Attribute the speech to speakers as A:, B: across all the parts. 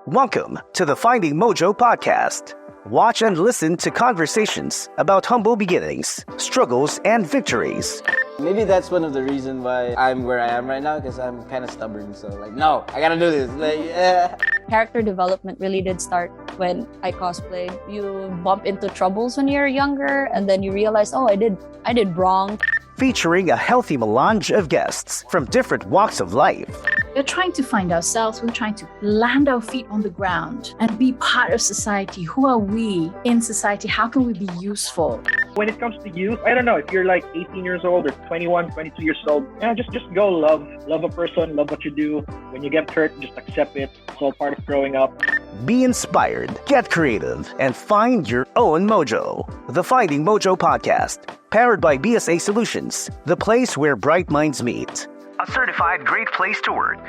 A: Welcome to the Finding Mojo podcast. Watch and listen to conversations about humble beginnings, struggles, and victories.
B: Maybe that's one of the reasons why I'm where I am right now, because I'm kind of stubborn. So no, I gotta do this.
C: Character development really did start when I cosplayed. You bump into troubles when you're younger, and then you realize, oh, I did wrong.
A: Featuring a healthy melange of guests from different walks of life.
D: We're trying to find ourselves. We're trying to land our feet on the ground and be part of society. Who are we in society? How can we be useful?
E: When it comes to youth, I don't know, if you're like 18 years old or 21, 22 years old, just go love a person, love what you do. When you get hurt, just accept it. It's all part of growing up.
A: Be inspired, get creative, and find your own mojo. The Finding Mojo podcast, powered by BSA Solutions, the place where bright minds meet. A certified great place to work.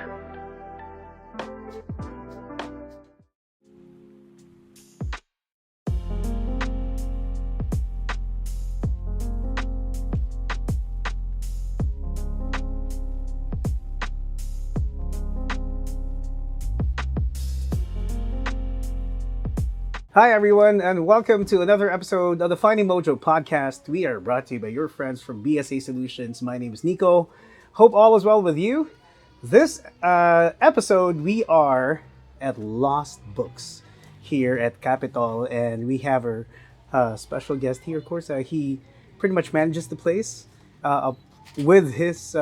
F: Hi everyone, and welcome to another episode of the Finding Mojo podcast. We are brought to you by your friends from BSA Solutions. My name is Nico. Hope all is well with you. This episode, we are at Lost Books here at Capitol, and we have our special guest here. Of course, he pretty much manages the place with his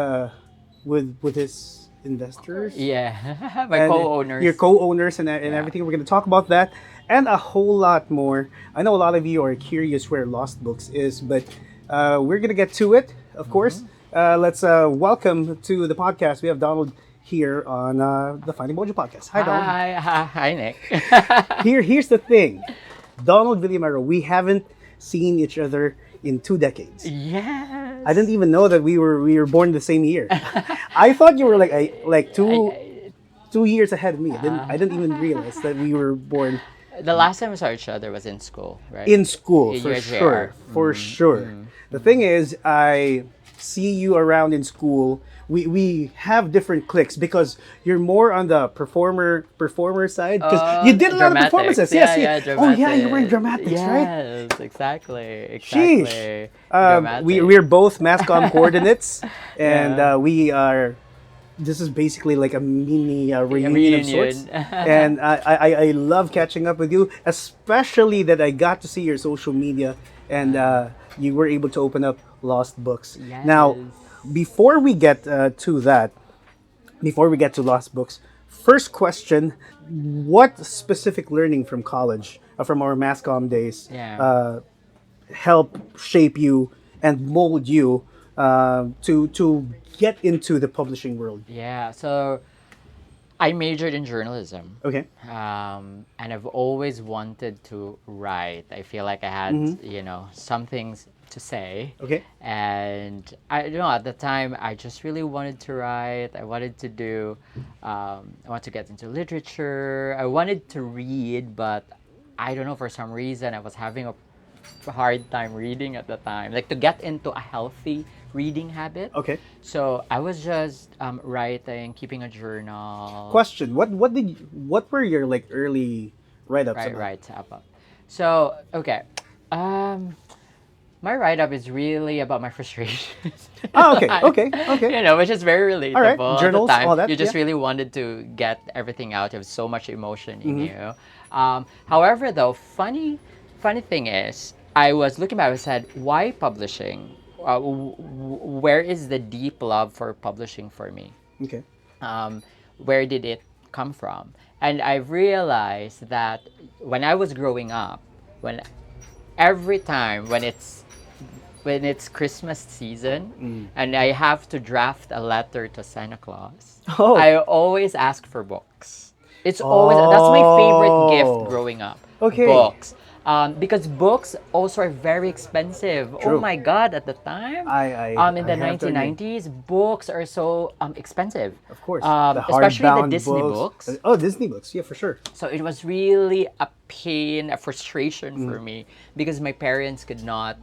F: investors.
G: Yeah, my
F: and
G: co-owners.
F: Your co-owners and everything. We're going to talk about that and a whole lot more. I know a lot of you are curious where Lost Books is, but we're going to get to it, of course. Let's welcome to the podcast. We have Donald here on the Finding Mojo podcast. Hi, Donald.
G: Hi, Nick.
F: Here's the thing. Donald Villamero, we haven't seen each other in 2 decades.
G: Yes.
F: I didn't even know that we were born the same year. I thought you were like 2 years ahead of me. I didn't even realize that we were born.
G: The last time we saw each other was in school, right?
F: In school,
G: In
F: for
G: your
F: sure.
G: JR.
F: For sure. The thing is, I see you around in school. We have different cliques because you're more on the performer side. Because you did a lot of performances. Yes. Oh yeah, you were in dramatics, right?
G: Yes, exactly.
F: Sheesh.
G: Dramatic.
F: We're both MassCom coordinates, and we are. This is basically like a mini reunion of sorts. And I love catching up with you, especially that I got to see your social media and you were able to open up Lost Books.
G: Yes.
F: Now, before we get to Lost Books, first question, what specific learning from college, from our MassCom days, help shape you and mold you to get into the publishing world?
G: Yeah, so I majored in journalism.
F: Okay.
G: And I've always wanted to write. I feel like I had, some things to say.
F: Okay.
G: And I don't know, at the time, I just really wanted to write. I wanted to do, I wanted to get into literature. I wanted to read, but I don't know, for some reason, I was having a hard time reading at the time. Like, to get into a healthy reading habit.
F: Okay.
G: So I was just writing, keeping a journal.
F: Question: What were your early write-ups about?
G: Right up. So okay, my write-up is really about my frustrations.
F: Oh, okay.
G: Which is very relatable.
F: All right,
G: at
F: journals,
G: the time.
F: all that.
G: You just
F: yeah.
G: really wanted to get everything out. You have so much emotion in you. However, though, funny thing is, I was looking back and said, why publishing? Where is the deep love for publishing for me?
F: Okay.
G: Where did it come from? And I realized that when I was growing up, every time when it's Christmas season and I have to draft a letter to Santa Claus, I always ask for books. It's always that's my favorite gift growing up.
F: Okay.
G: Books. Because books also are very expensive.
F: True.
G: Oh my God! At the time, in the 1990s, books are so expensive.
F: Of course,
G: especially the Disney books.
F: Oh, Disney books, yeah, for sure.
G: So it was really a pain, a frustration for me because my parents could not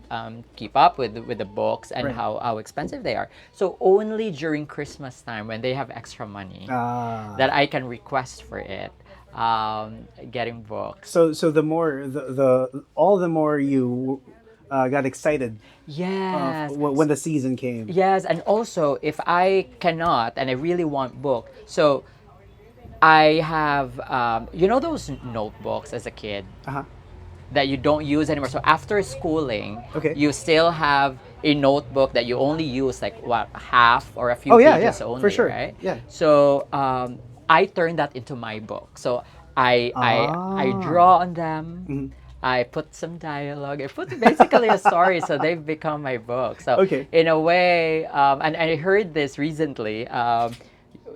G: keep up with the books and
F: Right.
G: how expensive they are. So only during Christmas time when they have extra money that I can request for it, getting books.
F: So the more the all the more you got excited
G: Yes.
F: when the season came.
G: Yes, and also if I cannot and I really want book, so I have you know those notebooks as a kid
F: Uh-huh.
G: that you don't use anymore. So after schooling,
F: Okay.
G: you still have a notebook that you only use like what half or a few
F: Oh, yeah,
G: pages
F: yeah,
G: only,
F: for sure.
G: right?
F: Yeah.
G: So I turn that into my book. So I draw on them. I put some dialogue. I put basically a story, so they've become my book. So
F: Okay.
G: in a way, and I heard this recently.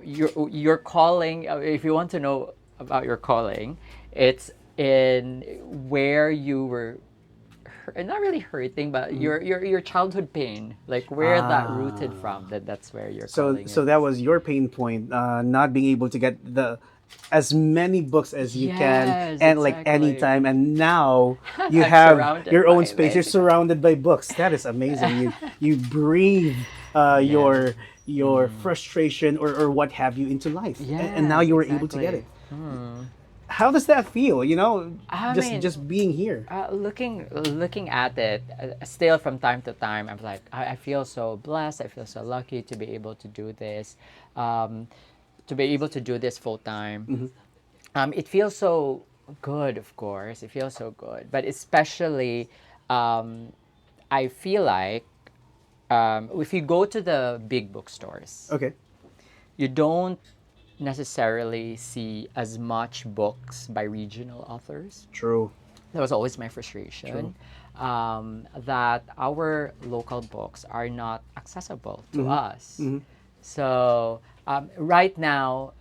G: Your calling. If you want to know about your calling, it's in where you were not really hurting, but your childhood pain, like where that rooted from. That's where your calling
F: So
G: is.
F: that was your pain point, not being able to get as many books as you can
G: Yes,
F: and like
G: exactly.
F: anytime, and now you
G: I'm
F: have
G: surrounded
F: your own
G: by
F: space. You're
G: it.
F: surrounded by books. That is amazing. You breathe your frustration or what have you into life, and now
G: Yes,
F: you were able to get
G: exactly.
F: it. How does that feel?
G: I mean,
F: just being here.
G: Looking at it, still from time to time, I'm like, I feel so blessed. I feel so lucky to be able to do this, to be able to do this full time. It feels so good, of course. It feels so good, but especially, I feel like if you go to the big bookstores,
F: Okay.
G: you don't necessarily see as much books by regional authors.
F: True.
G: That was always my frustration, that our local books are not accessible to us. So right now,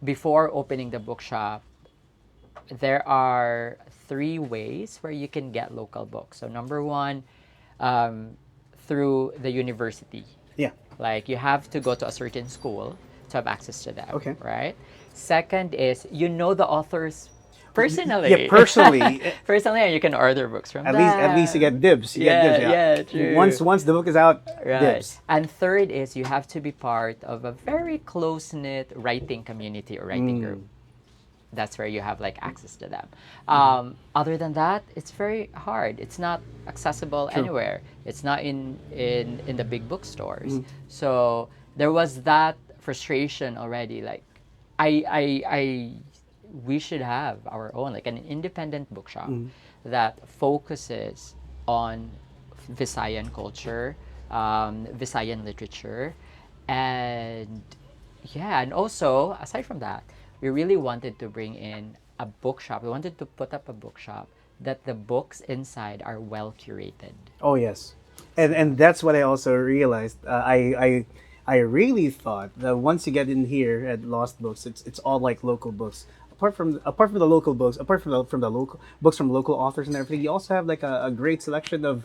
G: before opening the bookshop, there are 3 ways where you can get local books. So number one, through the university.
F: Yeah.
G: Like you have to go to a certain school to have access to them.
F: Okay.
G: Right? Second is the authors personally.
F: Yeah, personally.
G: Personally, and you can order books from
F: At
G: them.
F: least you get dibs. You get dibs.
G: Yeah, true.
F: Once the book is out,
G: Right.
F: dibs.
G: And third is you have to be part of a very close-knit writing community or writing group. That's where you have like access to them. Other than that, it's very hard. It's not accessible anywhere. It's not in the big bookstores. So there was that frustration already. Like, we should have our own, like an independent bookshop that focuses on Visayan culture, Visayan literature, and also aside from that, we really wanted to bring in a bookshop. We wanted to put up a bookshop that the books inside are well curated.
F: Oh yes, and that's what I also realized. I really thought that once you get in here at Lost Books, it's all like local books. Apart from the local books, apart from the local books from local authors and everything, you also have like a great selection of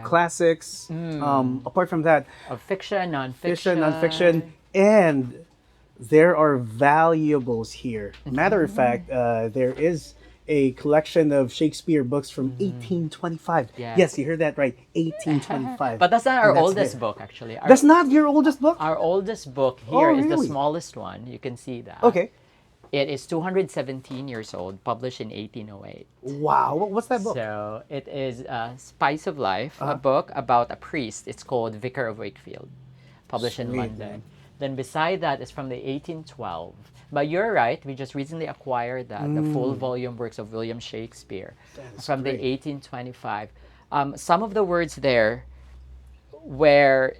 F: classics. Apart from that,
G: Of fiction, nonfiction.
F: fiction, nonfiction, and there are valuables here. Matter of fact, there is a collection of Shakespeare books from 1825.
G: Yes.
F: Yes, you heard that right, 1825.
G: But that's not our
F: And that's
G: oldest
F: there.
G: book, actually.
F: That's not your oldest book?
G: Our oldest book here is the
F: really?
G: smallest one. You can see that.
F: Okay.
G: It is 217 years old, published in 1808.
F: Wow. What's that book?
G: So it is Spice of Life, a book about a priest. It's called Vicar of Wakefield, published in
F: Sweet,
G: London.
F: man.
G: Then beside that is from the 1812. But you're right, we just recently acquired that, the full volume works of William Shakespeare from
F: great.
G: the 1825. Some of the words there where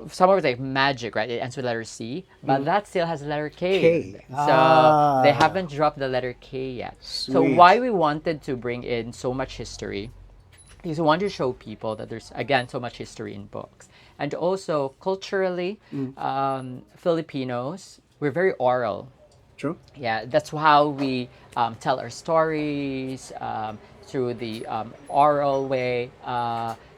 G: some of it's like magic, right? It ends with letter C, but that still has letter K.
F: K.
G: So they haven't dropped the letter K yet. So
F: Sweet.
G: why we wanted to bring in so much history is we want to show people that there's again so much history in books, and also culturally, Filipinos, we're very oral.
F: True.
G: Yeah, that's how we tell our stories through the oral way.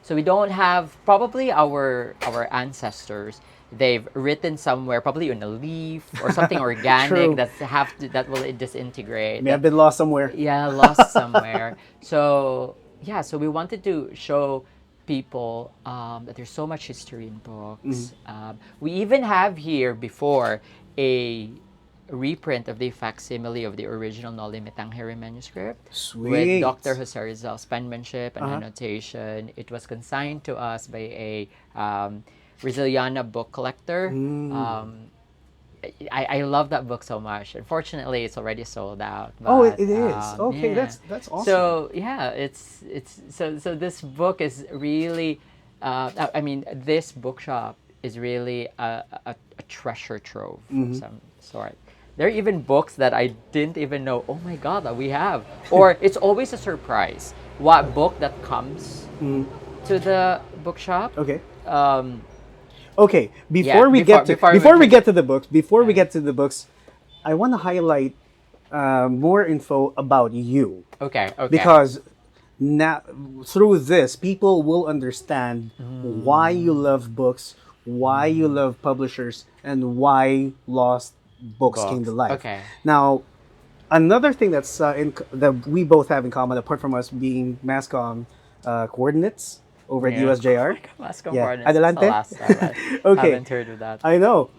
G: So we don't have probably our ancestors. they've written somewhere, probably in a leaf or something organic that will disintegrate.
F: May have been lost somewhere.
G: Yeah, lost somewhere. So yeah, so we wanted to show people that there's so much history in books. We even have here before a reprint of the facsimile of the original Noli Me Tangere manuscript
F: Sweet.
G: with Dr. Jose Rizal's penmanship and annotation. It was consigned to us by a Braziliana book collector. I love that book so much. Unfortunately, it's already sold out.
F: Oh,
G: but,
F: it is. Okay,
G: yeah.
F: that's awesome.
G: So yeah, it's so this book is really, I mean, this bookshop is really a treasure trove of some sort. There are even books that I didn't even know. Oh my God, that we have. Or it's always a surprise what book that comes to the bookshop.
F: Okay. Okay, before we get to the books, I want to highlight more info about you.
G: Okay.
F: Because now through this, people will understand why you love books, why you love publishers, and why Lost Books came to life.
G: Okay.
F: Now, another thing that's that we both have in common, apart from us being MassCom coordinates over at USJR. Adelante. Okay.
G: Haven't heard of that.
F: I know.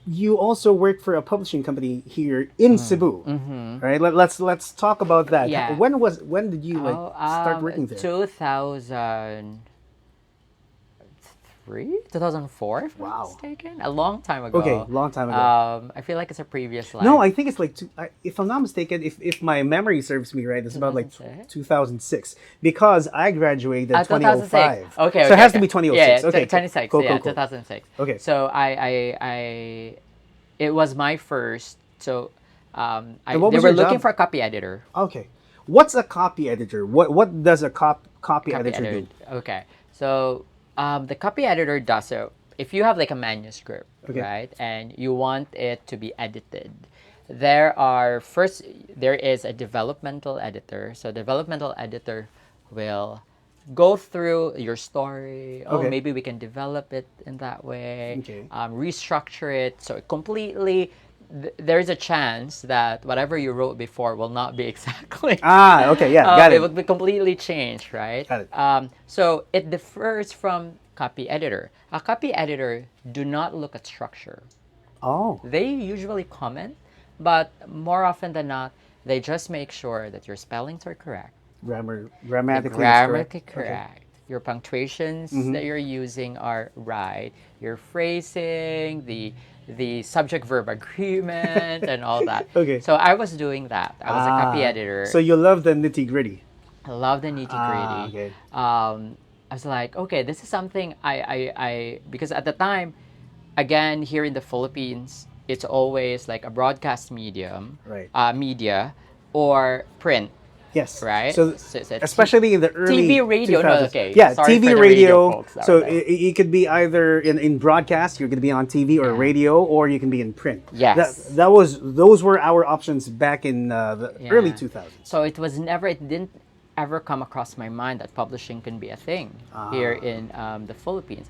F: You also work for a publishing company here in Cebu, right? Let's talk about that.
G: Yeah.
F: When did you start working there?
G: 2004, if I'm not mistaken. A long time ago.
F: Okay, long time ago.
G: I feel like it's a previous life.
F: No, I think it's like if I'm not mistaken, if my memory serves me right, it's about like 2006 because I graduated 2005.
G: Okay,
F: so it has to be 2006.
G: Yeah,
F: okay,
G: 26.
F: Cool.
G: 2006.
F: Okay.
G: So I it was my first. So they were looking for a copy editor.
F: Okay. What's a copy editor? What does a copy editor do?
G: Okay. So the copy editor does so. If you have like a manuscript, right, and you want it to be edited, there is a developmental editor. So developmental editor will go through your story. Oh, maybe we can develop it in that way.
F: Okay.
G: Restructure it so it completely. There's a chance that whatever you wrote before will not be exactly.
F: Okay, yeah, got it.
G: It would be completely changed, right?
F: Got it.
G: So it differs from copy editor. A copy editor do not look at structure.
F: Oh.
G: They usually comment, but more often than not, they just make sure that your spellings are correct.
F: Grammatically
G: correct. Your punctuations that you're using are right. Your phrasing, the subject-verb agreement, and all that.
F: Okay.
G: So I was doing that. I was a copy editor.
F: So you love the nitty-gritty.
G: I love the nitty-gritty.
F: Okay.
G: I was like, okay, this is something I because at the time, again, here in the Philippines, it's always like a broadcast medium,
F: right?
G: Media or print.
F: Yes.
G: Right.
F: So especially in the early
G: TV, radio.
F: 2000s.
G: No, okay.
F: Yeah,
G: Sorry
F: TV,
G: for the
F: radio.
G: Folks
F: So it could be either in broadcast, you're going to be on TV or radio, or you can be in print.
G: Yes.
F: Those were our options back in the early 2000s.
G: So it didn't ever come across my mind that publishing can be a thing here in the Philippines.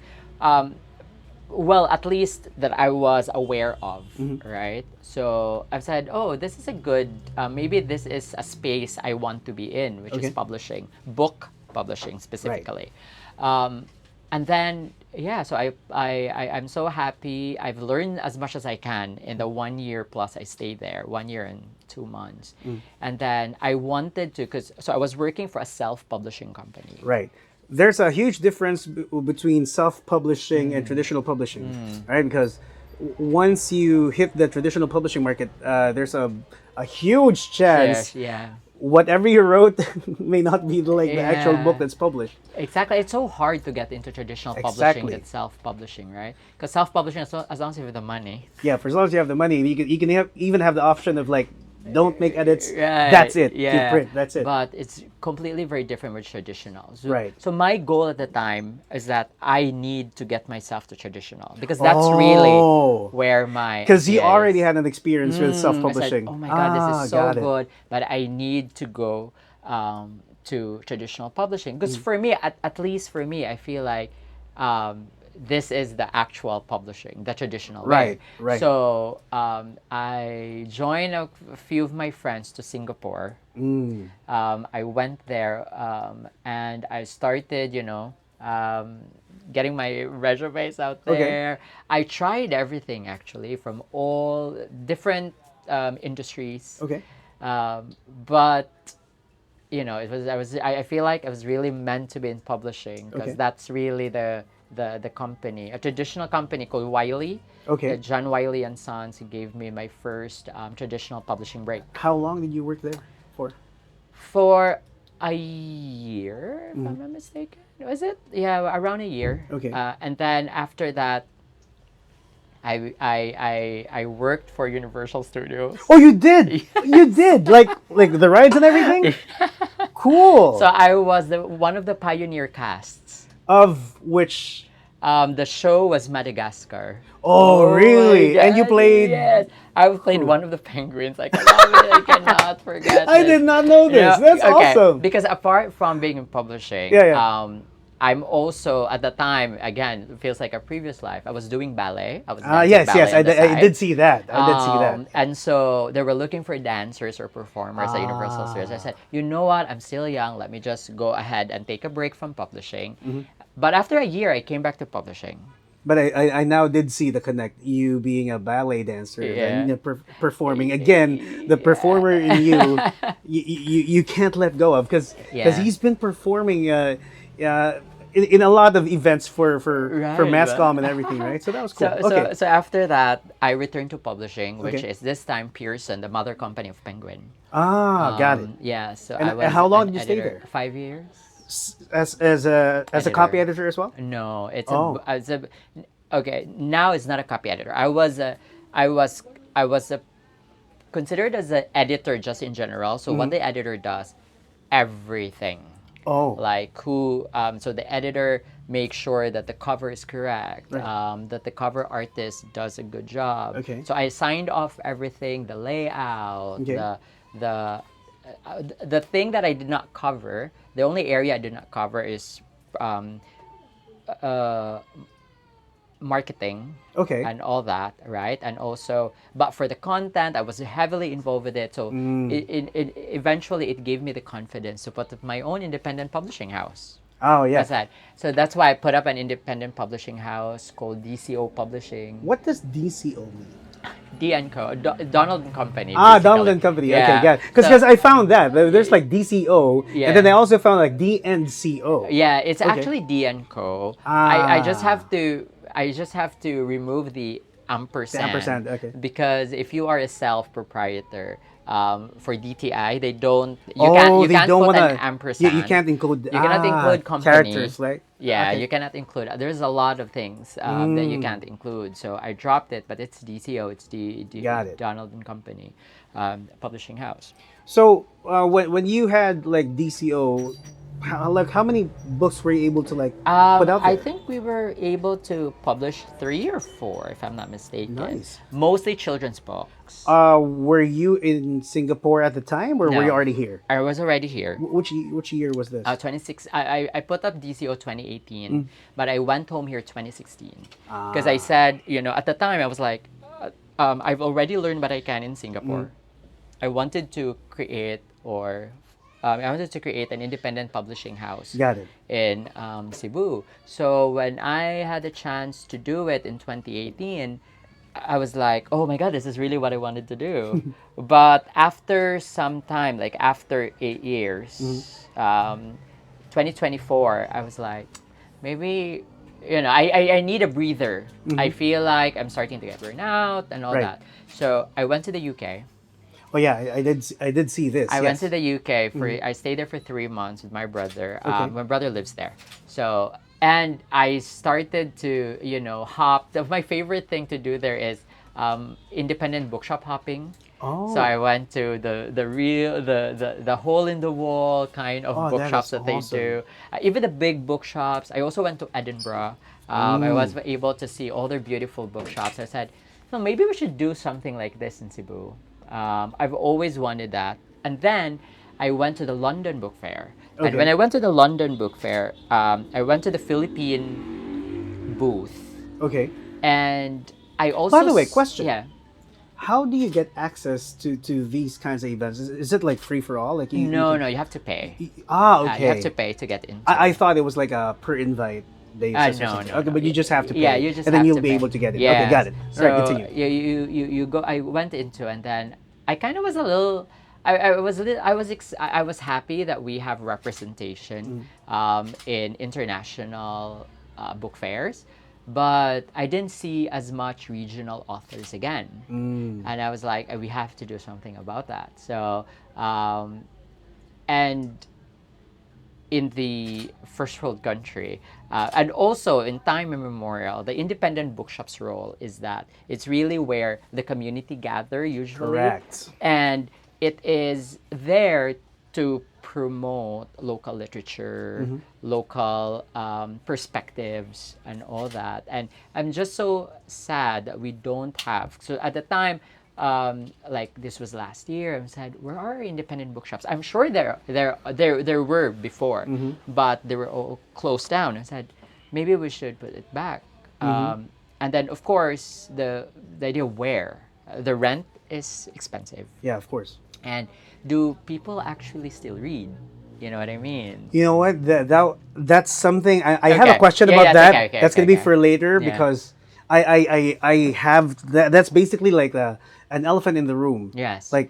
G: Well, at least that I was aware of, right? So I've said, oh, this is a good, maybe this is a space I want to be in, which is publishing, book publishing specifically. Right. And then, so I'm so happy. I've learned as much as I can in the 1 year plus I stayed there, 1 year and 2 months. And then I wanted to, so I was working for a self-publishing company.
F: Right. There's a huge difference between self-publishing and traditional publishing, right? Because once you hit the traditional publishing market, there's a huge chance whatever you wrote may not be the actual book that's published.
G: Exactly. It's so hard to get into traditional publishing than self-publishing, right? Because self-publishing, as long as you have the money.
F: Yeah, for as long as you have the money, you can even have the option of don't make edits. That's it. Keep print. That's it.
G: But it's completely very different with traditional. So,
F: right.
G: So my goal at the time is that I need to get myself to traditional because that's really where my.
F: Because you already had an experience with self-publishing.
G: I said, oh my God, this is so good. But I need to go to traditional publishing because for me, at least for me, I feel like this is the actual publishing, the traditional
F: Right,
G: way.
F: right.
G: So I joined a few of my friends to Singapore. I went there and I started, getting my resumes out
F: Okay.
G: there. I tried everything actually from all different industries.
F: Okay.
G: But I feel like I was really meant to be in publishing because
F: Okay.
G: that's really the company, a traditional company called Wiley.
F: Okay.
G: John Wiley and Sons, who gave me my first traditional publishing break
F: How long did you work there for?
G: for a year, if I'm not mistaken. Was it? Yeah, around a year.
F: Okay.
G: And then after that, I worked for Universal Studios.
F: Oh, you did. You did. Like the rides and everything. Cool.
G: So I was one of the pioneer casts.
F: Of which?
G: The show was Madagascar.
F: Oh, really?
G: my
F: And you
G: God,
F: played?
G: Yes, I played one of the penguins. Like, I love it. I cannot forget.
F: I
G: it.
F: did not know this. That's awesome.
G: Because apart from being in publishing,
F: Yeah.
G: I'm also at the time, again, it feels like a previous life. I was doing ballet. I was
F: Yes,
G: dancing
F: yes.
G: ballet on the
F: I
G: side.
F: did see that. I did see that.
G: And so they were looking for dancers or performers at Universal Studios. I said, you know what? I'm still young. Let me just go ahead and take a break from publishing. But after a year, I came back to publishing.
F: But I now did see the connect. You being a ballet dancer,
G: Yeah.
F: and performing again. The performer in you, you can't let go of because
G: Yeah.
F: he's been performing in a lot of events for
G: Right,
F: Masscom and everything, right? So that was cool.
G: So after that, I returned to publishing, which
F: Okay.
G: is this time Pearson, the mother company of Penguin.
F: Got it.
G: Yeah. So
F: And
G: I was
F: how long
G: an
F: did you stay
G: editor.
F: there?
G: 5 years.
F: As a
G: Editor.
F: copy editor as well.
G: No, it's
F: Oh.
G: okay. Now it's not a copy editor. I was considered as an editor just in general. So what the editor does, everything.
F: Oh,
G: Like so the editor makes sure that the cover is correct,
F: Right.
G: that the cover artist does a good job.
F: Okay.
G: So I signed off everything, the layout,
F: Okay.
G: the thing that I did not cover. The only area I did not cover is marketing
F: okay.
G: and all that, right? And also, but for the content, I was heavily involved with it. So eventually, it gave me the confidence to put up my own independent publishing house.
F: Oh, yeah.
G: That's that. So that's why I put up an independent publishing house called DCO Publishing.
F: What does DCO mean?
G: D and Co. Donald and Company.
F: Donald and Company.
G: Yeah.
F: Okay, got it. Because I found that there's like DCO,
G: Yeah.
F: and then I also found like DNCO.
G: Yeah, it's
F: Okay.
G: actually D and Co.
F: Ah.
G: I just have to remove the ampersand.
F: The ampersand, okay.
G: Because if you are a self-proprietor, for DTI, they don't. You
F: they
G: can't
F: don't
G: put
F: wanna.
G: an ampersand.
F: You can't include.
G: You cannot include company.
F: Characters, right?
G: Yeah,
F: Okay.
G: you cannot include. There's a lot of things that you can't include. So I dropped it, but it's DCO. It's
F: Got it.
G: Donald and Company, publishing house.
F: So when you had like DCO, how many books were you able to like put out there?
G: I think we were able to publish 3 or 4, if I'm not mistaken.
F: Nice.
G: Mostly children's books.
F: Were you in Singapore at the time, or were
G: No.
F: you already here?
G: I was already here.
F: Which year was this?
G: 26. I put up DCO 2018, but I went home here 2016
F: Ah.
G: because I said, at the time I was like, I've already learned what I can in Singapore. I wanted to create an independent publishing house.
F: Got it.
G: In Cebu. So when I had a chance to do it in 2018, I was like, oh my God, this is really what I wanted to do. But after some time, like after 8 years, 2024, I was like, maybe, I need a breather. I feel like I'm starting to get burned out and all
F: Right.
G: that. So I went to the UK.
F: Oh yeah, I did see this.
G: I went
F: yes.
G: to the UK I stayed there for 3 months with my brother.
F: Okay.
G: My brother lives there. So, and I started to, hop. My favorite thing to do there is independent bookshop hopping.
F: Oh.
G: So I went to the hole in the wall kind of
F: Oh, that
G: bookshops
F: is
G: that they
F: awesome.
G: do. Even the big bookshops. I also went to Edinburgh. I was able to see all their beautiful bookshops. I said, maybe we should do something like this in Cebu. I've always wanted that. And then I went to the London Book Fair.
F: Okay.
G: And when I went to the London Book Fair, I went to the Philippine booth.
F: Okay.
G: And I also...
F: By the way, question.
G: Yeah.
F: How do you get access to these kinds of events? Is it like free for all? Like
G: No, you have to pay.
F: Okay.
G: You have to pay to get into
F: I
G: it.
F: thought it was like a per invite basis or
G: No,
F: something.
G: no,
F: Okay,
G: no.
F: but you just have to pay.
G: Yeah, you just
F: and then
G: have
F: you'll
G: to
F: be
G: pay.
F: able to get it.
G: Yeah.
F: Okay, got it.
G: So
F: All right, continue.
G: you go. I went into, and then I kind of was a little. I was happy that we have representation in international book fairs, but I didn't see as much regional authors again. And I was like, we have to do something about that. So, and in the first world country, and also in time immemorial, the independent bookshop's role is that it's really where the community gather usually.
F: Correct.
G: And it is there to promote local literature, local perspectives, and all that. And I'm just so sad that we don't have. So at the time, like this was last year, I said, where are our independent bookshops? I'm sure there were before, but they were all closed down. I said, maybe we should put it back. And then, of course, the idea where the rent is expensive.
F: Yeah, of course.
G: And do people actually still read? You know what I mean?
F: You know what? That's something I have a
G: Okay.
F: question
G: Yeah,
F: about
G: yeah,
F: that.
G: okay,
F: That's gonna be
G: okay.
F: for later
G: Yeah.
F: because I have that's basically like an elephant in the room.
G: Yes.
F: Like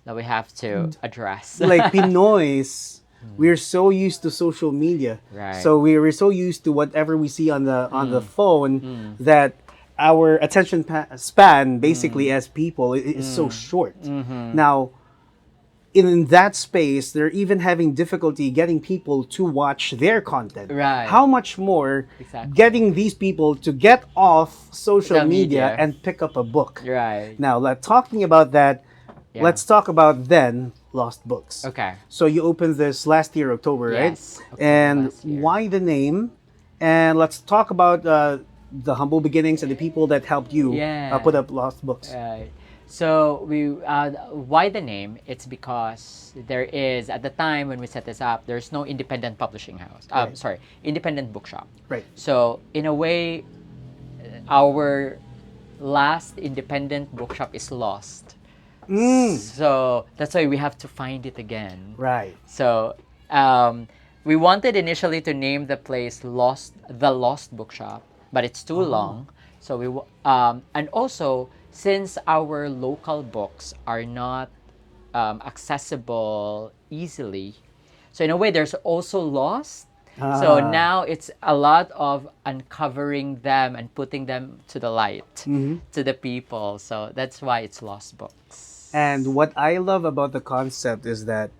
G: That we have to address.
F: like Pinoys, we're so used to social media.
G: Right.
F: So we're so used to whatever we see on the phone that our attention span basically as people is so short. Now, in that space, they're even having difficulty getting people to watch their content.
G: Right.
F: How much more
G: Exactly.
F: getting these people to get off social
G: The
F: media
G: media.
F: and pick up a book.
G: Right.
F: Now, talking about that,
G: Yeah.
F: let's talk about then Lost Books.
G: Okay.
F: So you opened this last year, October, right?
G: Yes, October
F: And
G: last year.
F: why the name? And let's talk about the humble beginnings and the people that helped you
G: Yeah.
F: put up Lost Books.
G: Right. So why the name? It's because there is, at the time when we set this up, there's no independent publishing house.
F: Right.
G: Sorry, independent bookshop.
F: Right.
G: So in a way, our last independent bookshop is lost. So that's why we have to find it again.
F: Right.
G: So we wanted initially to name the place the Lost Bookshop, but it's too long. So and also since our local books are not accessible easily, so in a way there's also lost. So now it's a lot of uncovering them and putting them to the light to the people. So that's why it's Lost Books.
F: And what I love about the concept is that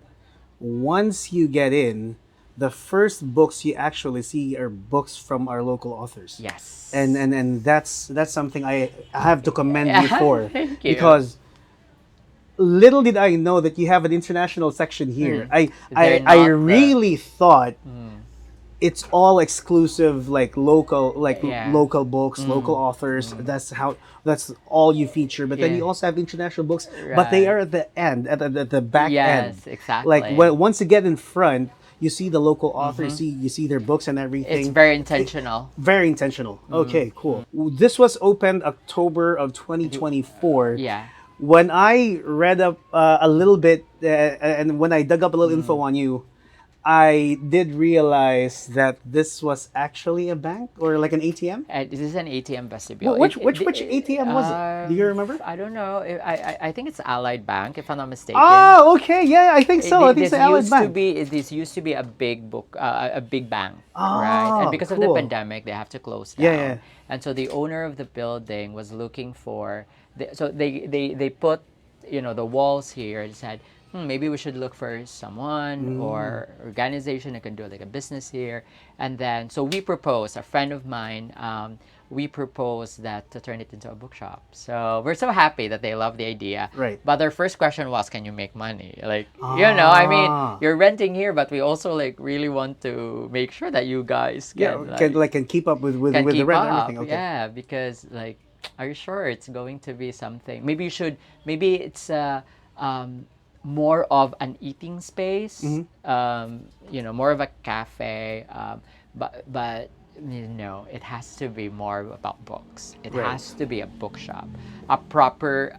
F: once you get in, the first books you actually see are books from our local authors.
G: Yes.
F: And that's something I have to commend you for.
G: Thank you.
F: Because little did I know that you have an international section here. I
G: They're not
F: I
G: there.
F: really thought it's all exclusive, like local,
G: Yeah.
F: local books, local authors. That's all you feature. But then
G: Yeah.
F: you also have international books, but they
G: Right.
F: are at the end, at the back end.
G: Yes, exactly.
F: Like once you get in front, you see the local authors, you see their books and everything.
G: It's very intentional.
F: Very intentional. Okay, cool. This was opened October of 2024.
G: Yeah.
F: When I read up a little bit and when I dug up a little info on you, I did realize that this was actually a bank or like an ATM.
G: This is an ATM vestibule.
F: Which ATM was it? Do you remember?
G: I don't know. I think it's Allied Bank, if I'm not mistaken.
F: Oh, okay. Yeah, I think so. I think it's
G: This
F: the Allied
G: used
F: Bank.
G: to be. This used to be a big a big bank,
F: Ah,
G: right? And because of the
F: cool.
G: pandemic, they have to close down.
F: Yeah, yeah.
G: And so the owner of the building was looking for. So they put, the walls here and said, maybe we should look for someone or organization that can do like a business here. And then, so we proposed, a friend of mine, we proposed that to turn it into a bookshop. So we're so happy that they love the idea.
F: Right.
G: But their first question was, can you make money? Like, I mean, you're renting here, but we also like really want to make sure that you guys
F: Can keep up with
G: can
F: the
G: keep
F: rent and
G: up.
F: everything. Okay.
G: Yeah, because like, are you sure it's going to be something? Maybe it's more of an eating space, more of a cafe, but No, it has to be more about books. It
F: Right.
G: has to be a bookshop, a proper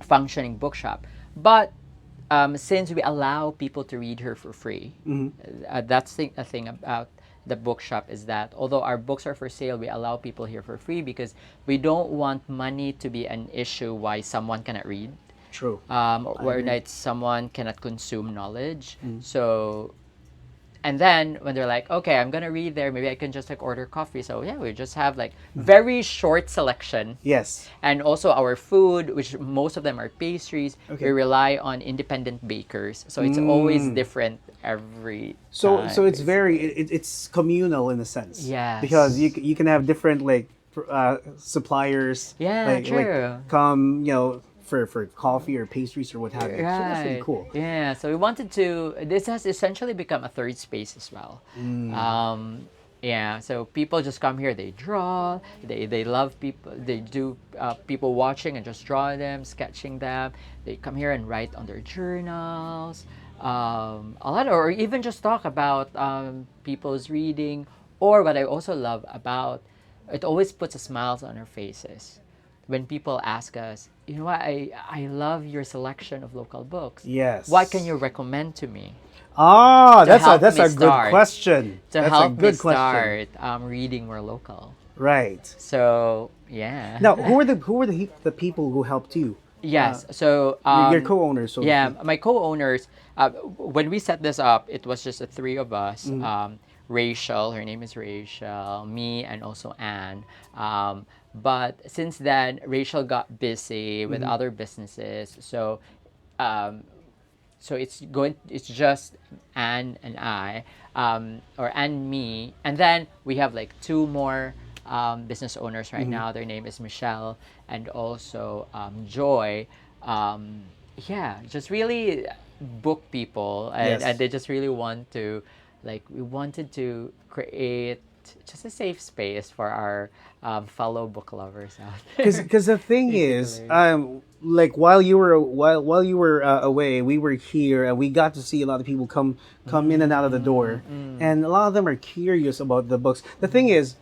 G: functioning bookshop. But since we allow people to read here for free, that's a thing about the bookshop is that although our books are for sale, we allow people here for free because we don't want money to be an issue why someone cannot read,
F: True.
G: or that someone cannot consume knowledge. So, and then when they're like, okay, I'm gonna read there, maybe I can just like order coffee. So yeah, we just have like very short selection.
F: Yes.
G: And also our food, which most of them are pastries,
F: Okay.
G: we rely on independent bakers. So it's always different every
F: So
G: time.
F: so it's very it's communal in a sense.
G: Yes.
F: Because you can have different like suppliers.
G: Yeah,
F: like,
G: true.
F: come for coffee or pastries or what have you. So that's really
G: Right.
F: cool.
G: Yeah, so we wanted to. This has essentially become a third space as well. Yeah, so people just come here. They draw. They love people. They do people watching and just draw them, sketching them. They come here and write on their journals. A lot, or even just talk about people's reading. Or what I also love about it always puts a smiles on our faces when people ask us, you know what, I love your selection of local books.
F: Yes.
G: What can you recommend to me
F: Ah,
G: To
F: that's
G: help
F: a
G: me
F: good
G: start.
F: question.
G: to
F: That's a
G: help me
F: good question.
G: start reading more local?
F: Right.
G: So yeah.
F: Now, who are the people who helped you?
G: Yes. So
F: Your co-owners. So to
G: yeah,
F: speak.
G: my co-owners. When we set this up, it was just the three of us. Rachel, her name is Rachel, me, and also Anne. But since then, Rachel got busy with other businesses, so it's just Anne and I, or Anne and me, and then we have like two more business owners right now. Their name is Michelle and also Joy. Yeah, just really book people, and,
F: Yes.
G: and they just really want to, like, we wanted to create just a safe space for our fellow book lovers out there.
F: Because the thing is,
G: Basically.
F: like while you were away, we were here and we got to see a lot of people come in and out of the door, and a lot of them are curious about the books. The thing is,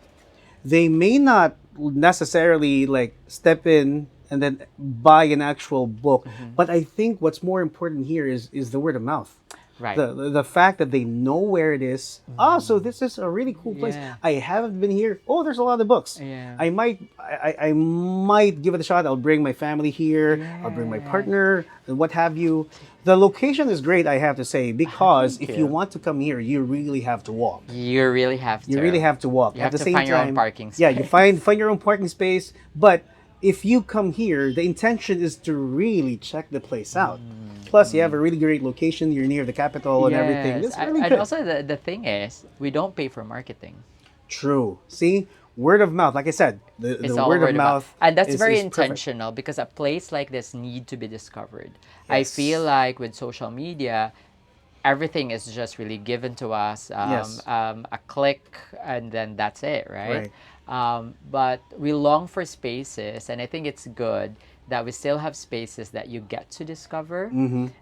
F: they may not necessarily like step in and then buy an actual book, but I think what's more important here is the word of mouth.
G: Right.
F: The fact that they know where it is. Oh, so this is a really cool place.
G: Yeah.
F: I haven't been here. Oh, there's a lot of books.
G: Yeah.
F: I might give it a shot. I'll bring my family here. I'll bring my partner and what have you. The location is great, I have to say, because if you want to come here, you really have to walk.
G: You really have to.
F: You really have to walk.
G: You
F: At
G: have
F: the
G: to
F: same
G: find
F: time,
G: your own parking
F: Yeah, you
G: space.
F: find your own parking space. But if you come here, the intention is to really check the place out. Plus, you have a really great location. You're near the capital and everything.
G: Yes.
F: It's really
G: and
F: good.
G: also the thing is, we don't pay for marketing.
F: True. See, word of mouth. Like I said, the
G: It's all
F: word of mouth,
G: and that's
F: is-
G: very
F: is perfect.
G: intentional because a place like this need to be discovered. I
F: Yes.
G: feel like with social media, everything is just really given to us.
F: Yes.
G: A click and then that's it, right?
F: Right.
G: But we long for spaces, and I think it's good that we still have spaces that you get to discover,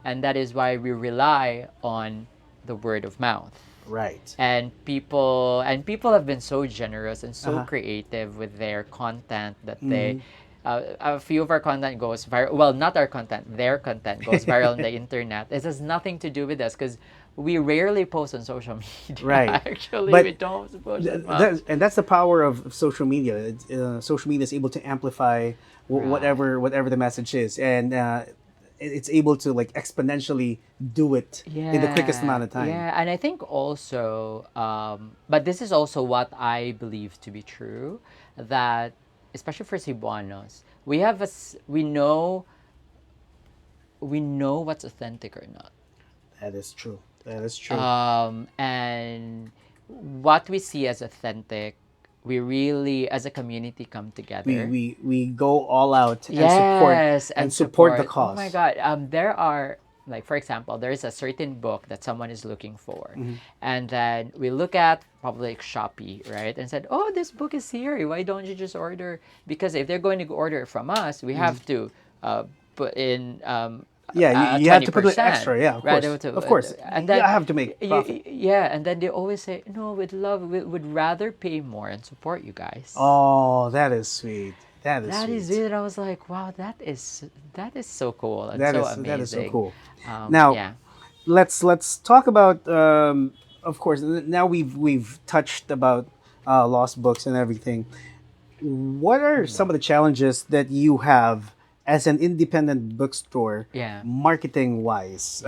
G: and that is why we rely on the word of mouth.
F: Right.
G: And people have been so generous and so
F: Uh-huh.
G: creative with their content that they a few of our content goes viral. Well, not our content, their content goes viral on the internet. It has nothing to do with us because we rarely post on social media.
F: Right.
G: Actually,
F: But
G: we don't post that much.
F: And that's the power of social media. Social media is able to amplify whatever the message is, and it's able to like exponentially do it in the quickest amount of time.
G: Yeah, and I think also, but this is also what I believe to be true, that especially for Cebuanos, we know what's authentic or not.
F: That is true. That is true.
G: And what we see as authentic, we really, as a community, come together.
F: we go all out and
G: Yes,
F: support the cause.
G: Oh my God, there are, like, for example, there is a certain book that someone is looking for, and then we look at probably like Shopee, right, and said, oh, this book is here. Why don't you just order? Because if they're going to order it from us, we have to put in
F: Yeah, you have to put it
G: 20%,
F: extra. Yeah, of
G: right?
F: course.
G: To-
F: Of course.
G: And
F: You
G: then
F: have to make profit.
G: yeah, and then they always say, no, we'd rather pay more and support you guys.
F: Oh, that is sweet. That is
G: That
F: sweet.
G: is it. I was like, wow, that is so cool and
F: That
G: so
F: is
G: amazing.
F: that is so cool.
G: Um,
F: Now,
G: yeah.
F: let's talk about. Of course, now we've touched about lost books and everything. What are some of the challenges that you have as an independent bookstore,
G: Yeah.
F: marketing wise?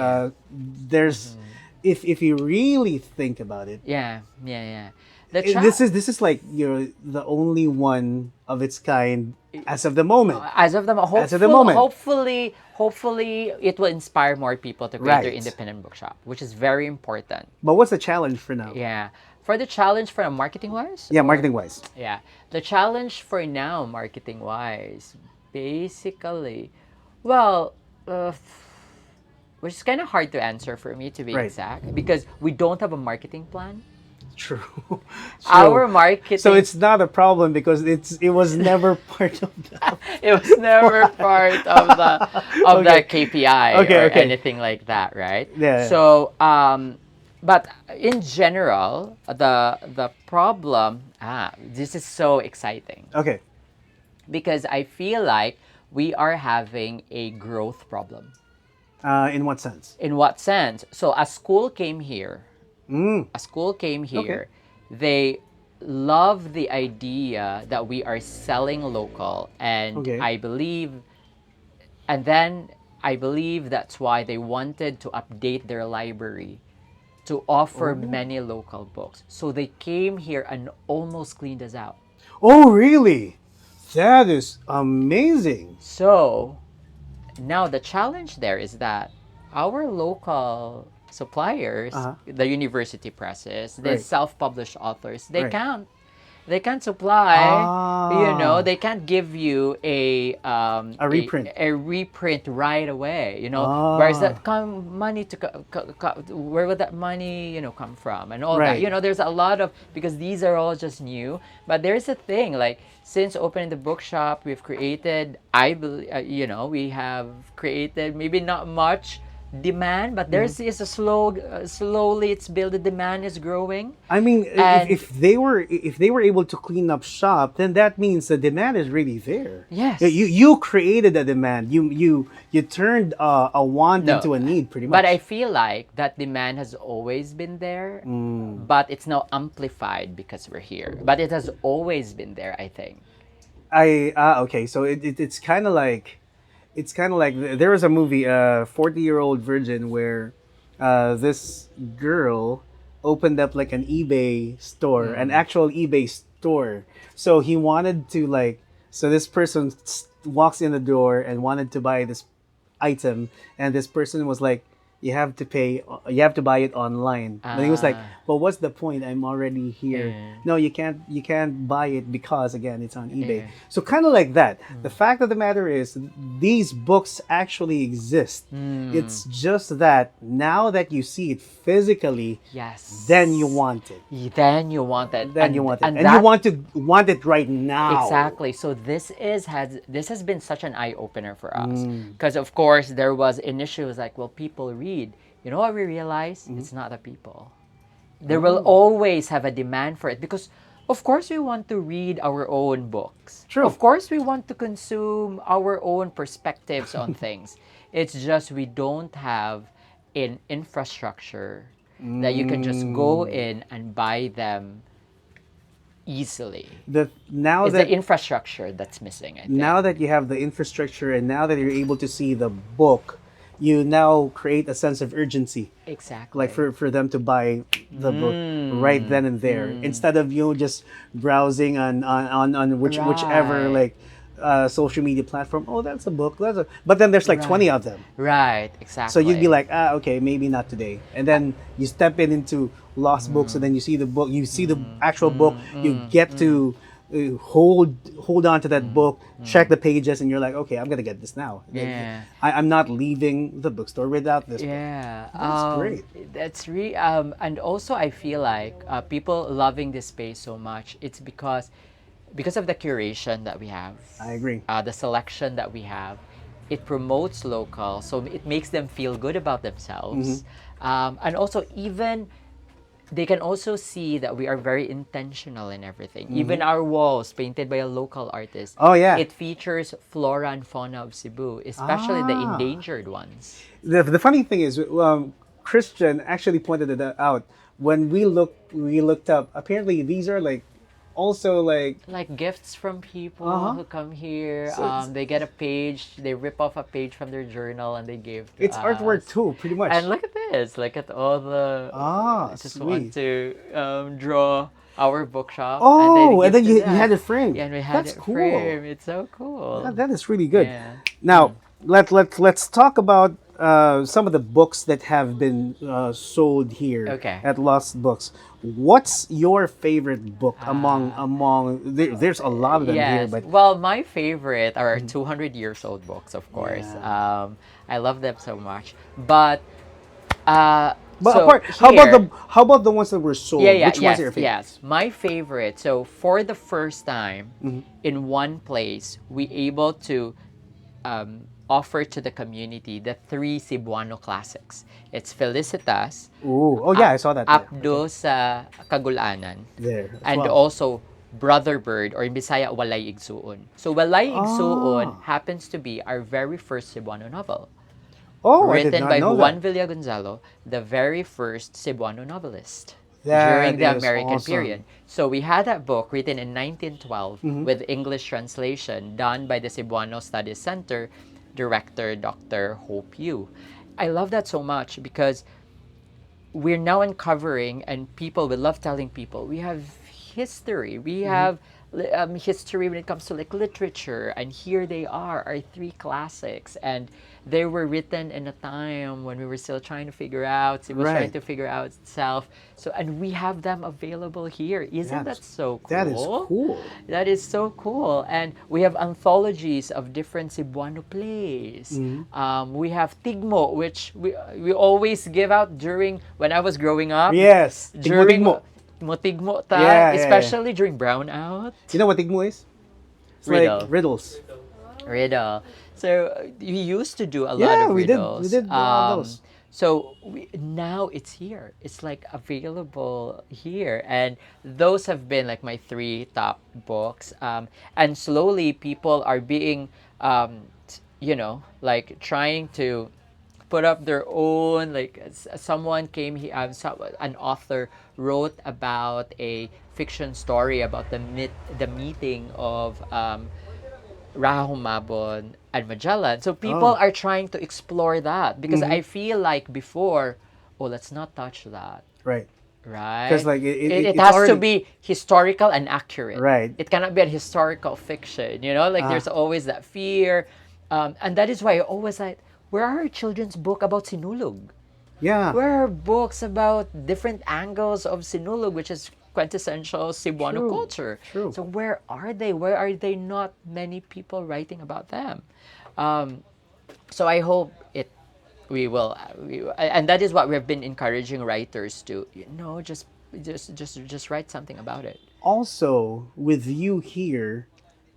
F: There's, if you really think about it,
G: Yeah.
F: this is like you're the only one of its kind as of the moment.
G: As of the
F: moment.
G: hopefully it will inspire more people to create their
F: Right.
G: independent bookshop, which is very important.
F: But what's the challenge for now?
G: Yeah. For the challenge for marketing wise?
F: Yeah, marketing wise.
G: Yeah. The challenge for now, marketing wise, basically, well, which is kind of hard to answer for me to be
F: Right.
G: exact, because we don't have a marketing plan.
F: True.
G: Our marketing.
F: So it's not a problem because it was never part of the.
G: It was never part of the KPI
F: Okay,
G: or
F: okay.
G: anything like that, right?
F: Yeah.
G: So, but in general, the problem. This is so exciting
F: Okay.
G: because I feel like we are having a growth problem.
F: In what sense?
G: In what sense? So a school came here.
F: Mm.
G: A school came here. They love the idea that we are selling local, and
F: Okay.
G: I believe that's why they wanted to update their library to offer many local books. So they came here and almost cleaned us out.
F: Oh, really? That is amazing.
G: So now the challenge there is that our local suppliers, the university presses, the
F: Right.
G: self-published authors, they
F: Right.
G: can't supply,
F: Ah.
G: they can't give you a
F: reprint.
G: a reprint right away,
F: Ah.
G: where's that money where would that money come from, and all
F: Right.
G: that, there's a lot of, because these are all just new, but there's a thing, like, since opening the bookshop, we've created, I believe, we have created maybe not much demand, but there's is a slowly it's built, the demand is growing.
F: I mean,
G: And-
F: if they were able to clean up shop, then that means the demand is really there.
G: Yes.
F: You created a demand. You turned a want
G: No.
F: into a need, pretty much.
G: But I feel like that demand has always been there, but it's now amplified because we're here. But it has always been there, I think.
F: Okay, so it's kind of like there was a movie, 40-Year-Old Virgin, where this girl opened up like an eBay store, an actual eBay store. So he wanted to so this person walks in the door and wanted to buy this item, and this person was like, you have to buy it online. And he was like, well, what's the point? I'm already here. No, you can't buy it because, again, it's on eBay. So kind of like that. The fact of the matter is, these books actually exist. It's just that now that you see it physically,
G: Yes.
F: then you want it.
G: Then you want it.
F: Then you want it. And
G: that-
F: you want it right now.
G: Exactly. So this has been such an eye opener for us, because of course there was initially, it was like, well, people read. You know what we realized? It's not the people. There will always have a demand for it, because of course we want to read our own books.
F: True.
G: Of course we want to consume our own perspectives on things. It's just we don't have an infrastructure that you can just go in and buy them easily. It's the infrastructure that's missing, I think.
F: Now that you have the infrastructure, and now that you're able to see the book, you now create a sense of urgency,
G: Exactly.
F: like for them to buy the book right then and there, instead of just browsing on whichever
G: Right.
F: social media platform. Oh, that's a book. But then there's like 20 of them.
G: Right, exactly.
F: So you'd be like, okay, maybe not today. And then you step into lost books, and then you see the book, you see the actual book, you get to hold on to that book, check the pages, and you're like, okay, I'm gonna get this now.
G: Yeah.
F: I'm not leaving the bookstore without this book.
G: Yeah,
F: That's great.
G: That's and also I feel like people loving this space so much. It's because of the curation that we have.
F: I agree.
G: The selection that we have, it promotes local, so it makes them feel good about themselves. And also, even they can also see that we are very intentional in everything. Even our walls painted by a local artist.
F: Oh, yeah.
G: It features flora and fauna of Cebu, especially the endangered ones.
F: The funny thing is, Christian actually pointed it out when we looked up. Apparently, these are like also like
G: Gifts from people who come here.
F: So
G: They get a page, they rip off a page from their journal and they give to
F: it's
G: us.
F: artwork too, pretty much.
G: And look at this. Look at all the. I just want
F: sweet.
G: to draw our bookshop.
F: Oh, and then
G: give
F: you
G: to
F: had
G: them.
F: it framed.
G: Yeah, and we had
F: That's
G: it
F: cool.
G: framed. It's so cool.
F: That is really good.
G: Yeah.
F: Now, let's talk about some of the books that have been sold here
G: Okay.
F: at Lost Books. What's your favorite book among there's a lot of them here,
G: Yes.
F: but
G: Well, my favorite are 200 years old books, of course. I love them so much. But so
F: apart,
G: here-
F: how about the ones that were sold? Which ones are your favorite?
G: Yes, my favorite. So for the first time in one place, we able to offer to the community the 3 Cebuano classics. It's Felicitas,
F: Ooh. Oh yeah, I saw that there.
G: Apdo sa Kagulanan,
F: There as
G: and
F: well.
G: also Brother Bird, or in Bisaya, Walay Igsuon. So Walay Igsuon happens to be our very first Cebuano novel.
F: Oh, I did
G: Written
F: not
G: by
F: know
G: Juan
F: that.
G: Villagonzalo, the very first Cebuano novelist
F: That
G: during the
F: is
G: American
F: awesome.
G: period. So we had that book written in 1912 with English translation done by the Cebuano Studies Center director, Dr. Hope Yu. I love that so much because we're now uncovering, and we love telling people, we have history. We have history when it comes to like literature, and here they are, our 3 classics, and they were written in a time when we were still trying to figure out, it was
F: Right.
G: trying to figure out itself. So, and we have them available here. Isn't that so cool?
F: That is cool.
G: That is so cool. And we have anthologies of different Cebuano plays. We have Tigmo, which we always give out when I was growing up.
F: Yes.
G: During
F: Tigmo.
G: Motigmo
F: Yeah,
G: especially during brownout.
F: You know what tigmo is? It's
G: Riddle.
F: like riddles.
G: Riddle. So we used to do a lot
F: Yeah,
G: of
F: we did.
G: riddles.
F: We did those.
G: So now it's here. It's like available here, and those have been like my 3 top books. And slowly people are being, like trying to put up their own. Like someone came here, an author wrote about a fiction story about the meeting of Rahumabon and Magellan. So people are trying to explore that because I feel like before, let's not touch that,
F: Right.
G: right?
F: 'Cause, like,
G: it
F: it's
G: has to
F: already-
G: be historical and accurate.
F: Right.
G: It cannot be a historical fiction. Like there's always that fear, and that is why I always like, where are our children's book about Sinulog?
F: Yeah.
G: Where are books about different angles of Sinulog, which is quintessential Cebuano
F: True,
G: culture?
F: true.
G: So where are they? Where are they? Not many people writing about them. So I hope we will, and that is what we have been encouraging writers to. Just write something about it.
F: Also, with you here,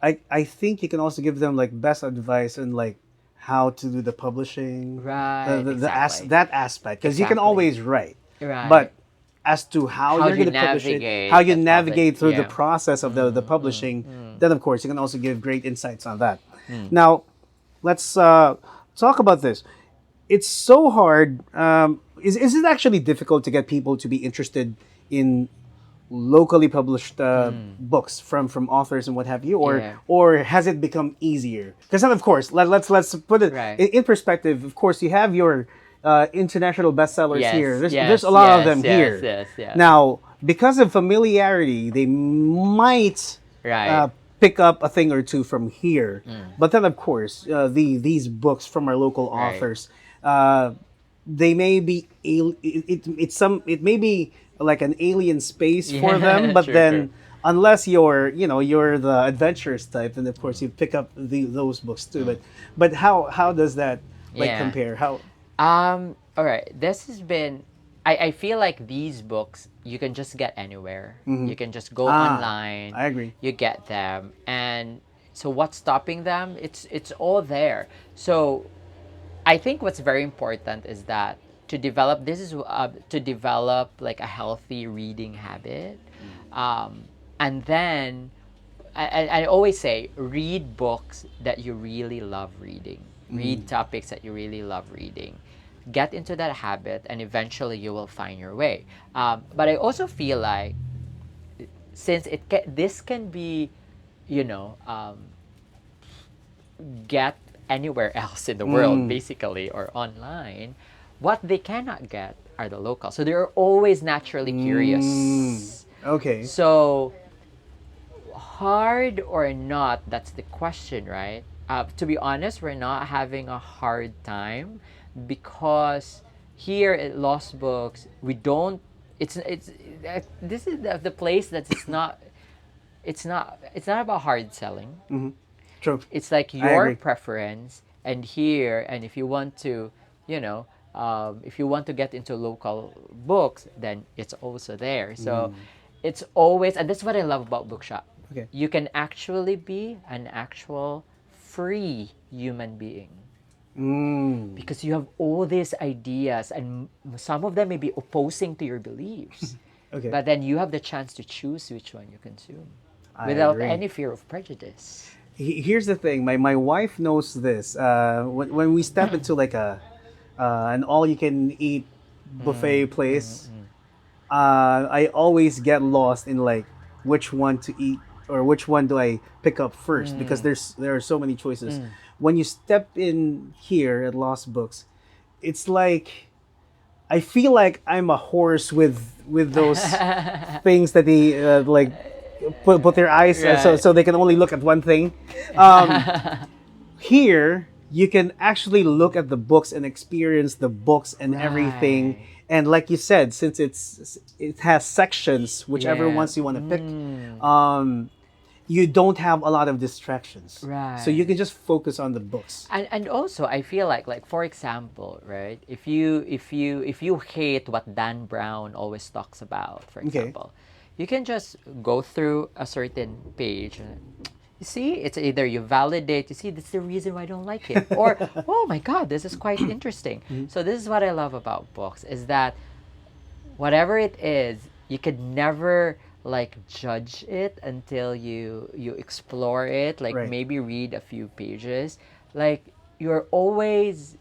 F: I think you can also give them like best advice on like how to do the publishing,
G: Right, exactly.
F: that aspect, because you can
G: Exactly.
F: always write,
G: Right.
F: but as to how
G: How
F: you're
G: you
F: going to publish it,
G: navigate
F: how you
G: the
F: navigate through the
G: yeah.
F: process of the publishing, then of course you can also give great insights on that.
G: Mm.
F: Now, let's talk about this. It's so hard. Is it actually difficult to get people to be interested in locally published books from authors and what have you,
G: Yeah.
F: or has it become easier? Because then, of course, let's put it
G: Right.
F: in perspective. Of course, you have your international bestsellers
G: Yes,
F: here. There's
G: yes,
F: a lot of
G: yes,
F: them
G: yes,
F: here.
G: yes.
F: Now, because of familiarity, they might
G: Right.
F: pick up a thing or two from here. But then, of course, these books from our local
G: Right.
F: authors, they may be it may be like an alien space for
G: Yeah,
F: them. But
G: true,
F: then,
G: true.
F: unless you're the adventurous type, then of course you pick up those books too. But how does that
G: Yeah.
F: compare? How?
G: All right. This has been. I feel like these books you can just get anywhere. You can just go online.
F: I agree.
G: You get them, and So what's stopping them? It's all there. So I think what's very important is that to develop like a healthy reading habit, and then I always say read books that you really love reading, read topics that you really love reading, get into that habit, and eventually you will find your way. But I also feel like since this can be, you know, get anywhere else in the world, basically, or online, what they cannot get are the locals. So they're always naturally curious.
F: Okay.
G: So, hard or not, that's the question, right? To be honest, we're not having a hard time because here at Lost Books, we don't. This is the place that it's not about hard selling.
F: True.
G: It's like
F: I
G: your
F: agree.
G: preference, and here, and if you want to, you know, if you want to get into local books, then it's also there. So it's always, and that's what I love about bookshop.
F: Okay.
G: You can actually be an actual free human being because you have all these ideas, and some of them may be opposing to your beliefs.
F: Okay.
G: But then you have the chance to choose which one you consume
F: I
G: without
F: agree.
G: any fear of prejudice.
F: Here's the thing. My wife knows this. When we step into like an all-you-can-eat buffet place, I always get lost in like which one to eat or which one do I pick up first because there are so many choices. When you step in here at Lost Books, it's like I feel like I'm a horse with those things that they like put their eyes so they can only look at one thing. Here you can actually look at the books and experience the books and everything. And like you said, since it has sections, whichever ones you want to pick, you don't have a lot of distractions.
G: Right.
F: So you can just focus on the books.
G: And also I feel like for example, right? If you hate what Dan Brown always talks about, for example, you can just go through a certain page and you see, it's either you validate, you see, that's the reason why I don't like it. Or, oh my God, this is quite interesting. So this is what I love about books, is that whatever it is, you could never like judge it until you explore it, like maybe read a few pages. Like you're always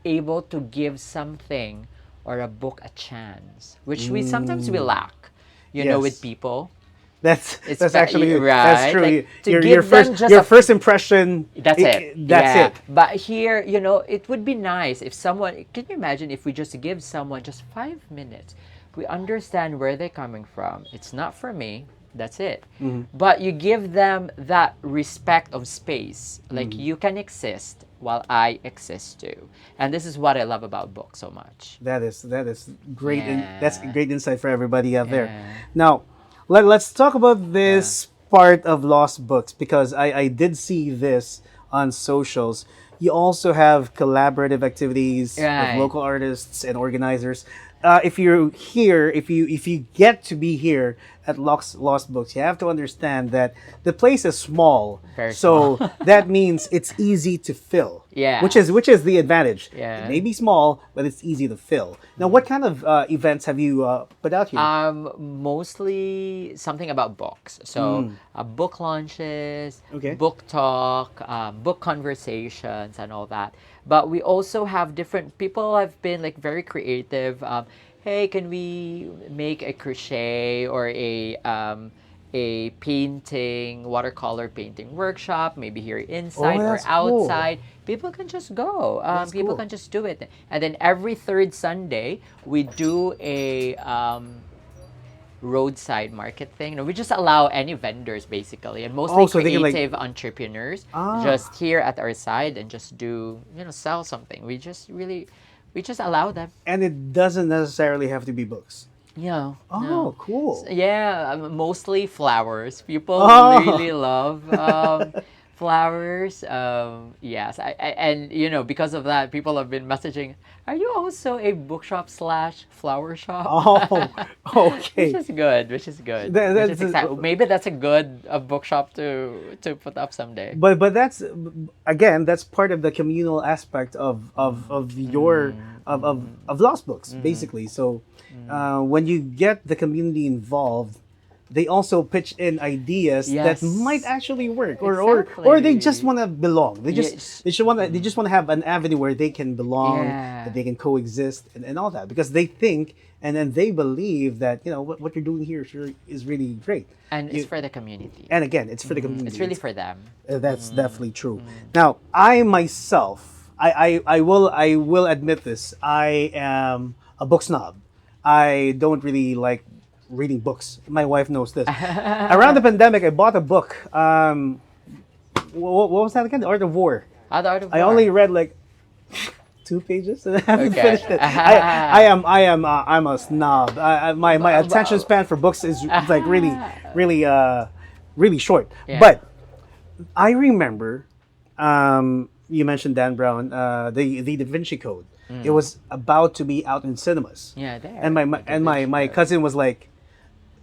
G: able to give something or a book a chance, which we sometimes we lack, you know, with people.
F: That's
G: It's
F: actually
G: right.
F: that's true.
G: Like, to
F: your
G: give them just
F: your
G: a
F: first impression.
G: That's it.
F: That's
G: Yeah.
F: it.
G: But here, you know, it would be nice if someone. Can you imagine if we just give someone just 5 minutes? We understand where they're coming from. It's not for me. That's it. But you give them that respect of space. Like you can exist while I exist too. And this is what I love about books so much.
F: That is great. That's
G: Yeah.
F: great insight for everybody out there.
G: Yeah.
F: Now, let's talk about this part of Lost Books because I did see this on socials. You also have collaborative activities
G: Right.
F: with local artists and organizers. If you're here, if you get to be here at Lost Books, you have to understand that the place is small.
G: Very
F: so that means it's easy to fill.
G: Yeah.
F: Which is the advantage.
G: Yeah.
F: It may be small, but it's easy to fill. Now, what kind of events have you put out here?
G: Mostly something about books. So book launches,
F: Okay.
G: book talk, book conversations, and all that. But we also have different people have been like very creative. Hey, can we make a crochet or a painting, watercolor painting workshop, maybe here inside or
F: that's cool.
G: outside. People can just go. People
F: cool.
G: can just do it. And then every third Sunday, we do a roadside market thing. No, we just allow any vendors basically, and mostly
F: so they can, like-
G: creative entrepreneurs just here at our side and just do, sell something. We just allow them.
F: And it doesn't necessarily have to be books.
G: Yeah.
F: Oh,
G: no.
F: cool.
G: Yeah, mostly flowers. People
F: Oh.
G: really love flowers. Yes, and because of that, people have been messaging. Are you also a bookshop / flower shop?
F: Oh, okay.
G: Which is good. Which is good.
F: That-
G: Which is
F: that's-
G: exciting. Maybe that's a good bookshop to put up someday.
F: But that's again, that's part of the communal aspect of your of lost books, basically. So when you get the community involved, they also pitch in ideas that
G: Yes.
F: might actually work, or they just
G: Exactly.
F: want to belong. They just
G: Yes.
F: they just want to have an avenue where they can belong,
G: Yeah.
F: that they can coexist, and all that, because they think and then they believe that what you're doing here is really great.
G: And it's for the community.
F: And again, it's for the community.
G: It's really for them.
F: That's definitely true. Now, I myself, I will admit this. I am a book snob. I don't really like reading books. My wife knows this. Around the pandemic, I bought a book. What was that again? The Art of War.
G: The Art of
F: I
G: War.
F: only read like 2 pages and I haven't
G: Okay.
F: finished it. I'm a snob. My attention span for books is like really short.
G: Yeah.
F: But I remember you mentioned Dan Brown, the Da Vinci Code. It was about to be out in cinemas.
G: Yeah, there.
F: And my cousin was like,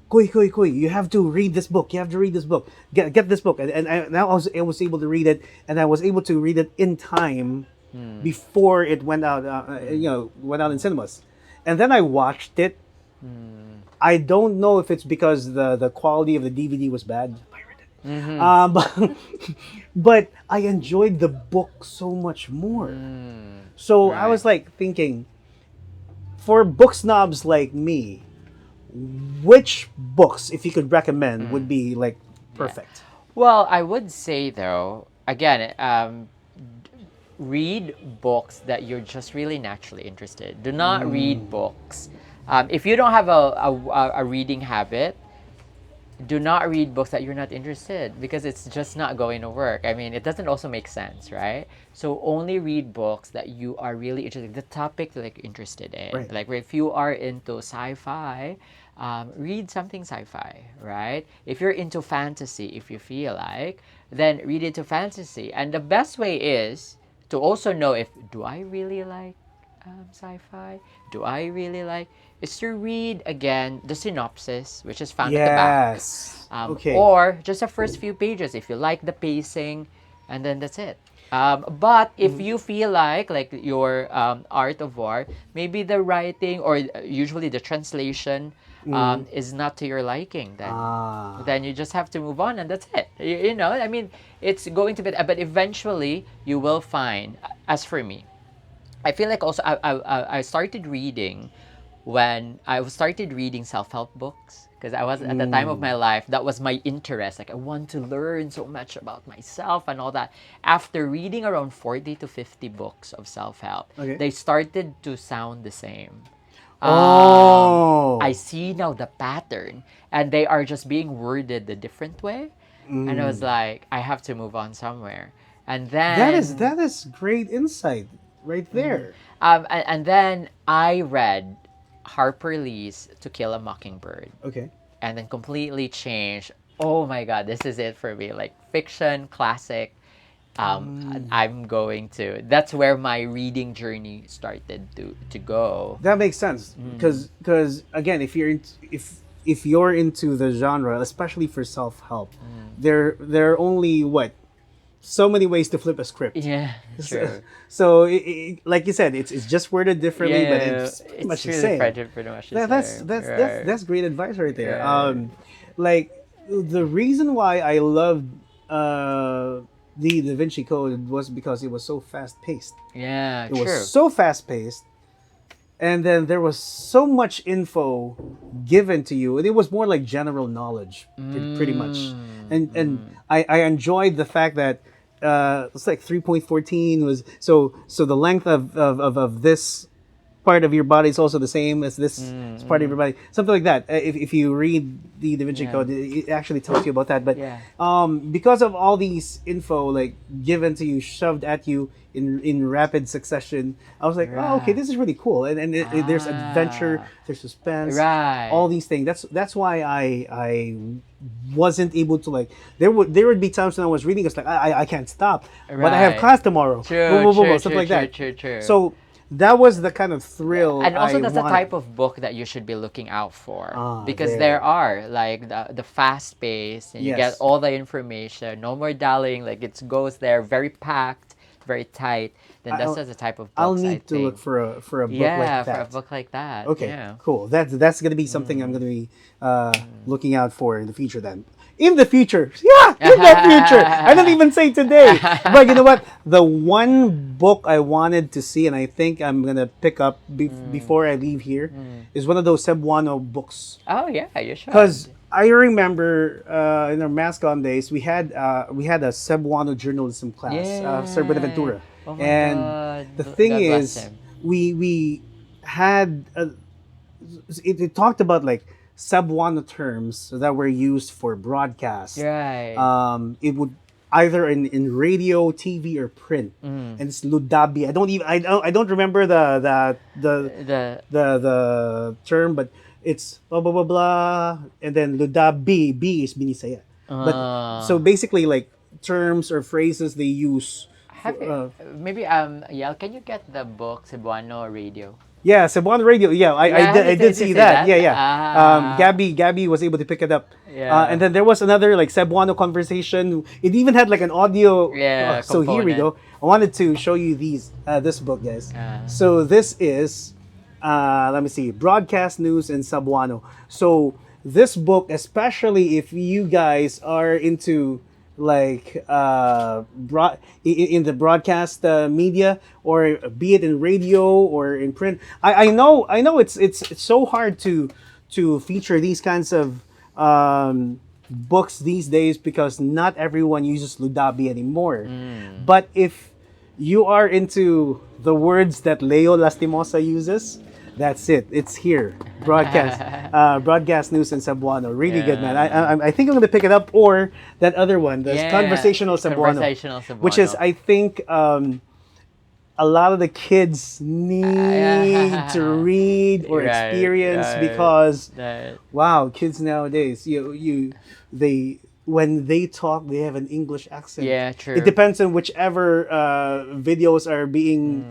F: Koy, you have to read this book. You have to read this book. Get this book. And now I was able to read it, and I was able to read it in time before it went out. Went out in cinemas. And then I watched it. I don't know if it's because the quality of the DVD was bad. But I enjoyed the book so much more. So I was like thinking, for book snobs like me, which books, if you could recommend, would be like perfect?
G: Well, I would say though, again, read books that you're just really naturally interested. Do not read books. If you don't have a reading habit, do not read books that you're not interested, because it's just not going to work. I mean, it doesn't also make sense, right? So only read books that you are really interested in, the topic that you're interested in.
F: Right.
G: Like if you are into sci-fi, read something sci-fi, right? If you're into fantasy, if you feel like, then read into fantasy. And the best way is to also know if, do I really like sci-fi? Do I really like, is to read again the synopsis, which is found at the back.
F: Yes. Okay.
G: Or just the first few pages if you like the pacing, and then that's it. But if you feel like your Art of War, maybe the writing or usually the translation is not to your liking, then you just have to move on, and that's it. I mean, it's going to be, but eventually you will find. As for me, I feel like also I started reading when I started reading self-help books, because I was at the time of my life, that was my interest. Like I want to learn so much about myself and all that. After reading around 40 to 50 books of self-help, they started to sound the same. I see now the pattern, and they are just being worded a different way. And I was like, I have to move on somewhere. And then
F: that is great insight right there.
G: and then I read Harper Lee's To Kill a Mockingbird.
F: Okay.
G: And then completely changed. Oh my God, this is it for me. Like fiction, classic. That's where my reading journey started to go.
F: That makes sense, because again, if you're into the genre, especially for self-help, there are only so many ways to flip a script.
G: Yeah, true.
F: So like you said, it's just worded differently, but it's pretty much the same.
G: Pretty much the same.
F: That's great advice right there.
G: Yeah.
F: Like the reason why I loved the Da Vinci Code was because it was so fast paced.
G: Yeah,
F: It
G: true.
F: was so fast paced, and then there was so much info given to you, and it was more like general knowledge, pretty much. And I enjoyed the fact that it's like 3.14 was so the length of this part of your body is also the same as this part of your body. Something like that. If you read the Da Vinci Code, it actually tells you about that. But because of all these info like given to you, shoved at you in rapid succession, I was like, oh, okay, this is really cool. And there's adventure, there's suspense, all these things. That's why I wasn't able to like. There would be times when I was reading, it's like I can't stop, but I have class tomorrow. Something like that.
G: True.
F: So that was the kind of thrill.
G: And also,
F: I
G: that's
F: wanted.
G: the type of book that you should be looking out for, because
F: there.
G: there are like the fast pace, and you
F: Yes.
G: get all the information. No more dallying. Like it goes there, very packed, very tight. Then that's just the type of books
F: I'll
G: I
F: need to
G: think.
F: look for a book like that.
G: for a book like that.
F: Okay,
G: Yeah.
F: cool. That's gonna be something I'm gonna be looking out for in the future. Then, in the future, in the future. I didn't even say today, but you know what? The one book I wanted to see, and I think I'm gonna pick up before I leave here, is one of those Cebuano books.
G: Oh yeah, you should.
F: Because I remember in our MASCOM days, we had a Cebuano journalism class, Sir Buenaventura.
G: Oh my
F: And
G: God.
F: the thing
G: God bless
F: is,
G: him.
F: we had it talked about like Cebuano terms that were used for broadcast.
G: Right.
F: It would either in radio, TV, or print, and it's ludabi. I don't remember the term, but it's blah blah blah blah, and then ludabi, B is binisaya. But so basically, like terms or phrases they use.
G: Have you, maybe Yel, can you get the book Cebuano Radio?
F: Yeah, Cebuano Radio. Yeah, I did see that. Yeah.
G: Ah.
F: Gabby was able to pick it up.
G: Yeah.
F: And then there was another like Cebuano conversation. It even had like an audio. So here we go. I wanted to show you this book, guys. So this is, let me see, broadcast news in Cebuano. So this book, especially if you guys are into like in the broadcast media, or be it in radio or in print. I know it's so hard to feature these kinds of books these days because not everyone uses ludabi anymore. But if you are into the words that Leo Lastimosa uses, that's it. It's here. Broadcast news in Cebuano. Really good, man. I think I'm gonna pick it up, or that other one, the conversational Cebuano, which is, I think, a lot of the kids need to read or experience because, wow, kids nowadays, when they talk, they have an English accent.
G: Yeah, true.
F: It depends on whichever videos are being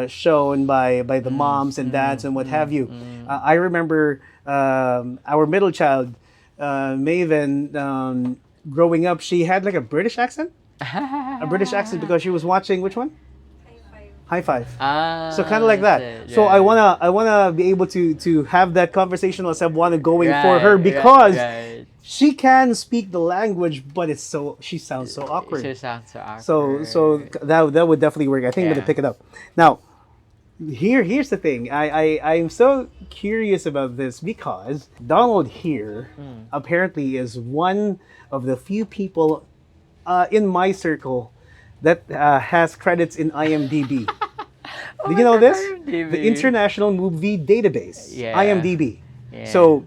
F: shown by the moms and dads and what have you. I remember our middle child, Maven, growing up, she had like a British accent. A British accent because she was watching which one? High Five. So kind of like that. So I wanna be able to have that conversational Cebuano going for her because she can speak the language, but she sounds so awkward.
G: She sounds so awkward.
F: So that would definitely work. I think I'm gonna pick it up. Now, here's the thing. I'm so curious about this because Donald here apparently is one of the few people in my circle that has credits in IMDb. Do you know this?
G: IMDb.
F: The International Movie Database, IMDb.
G: Yeah.
F: So,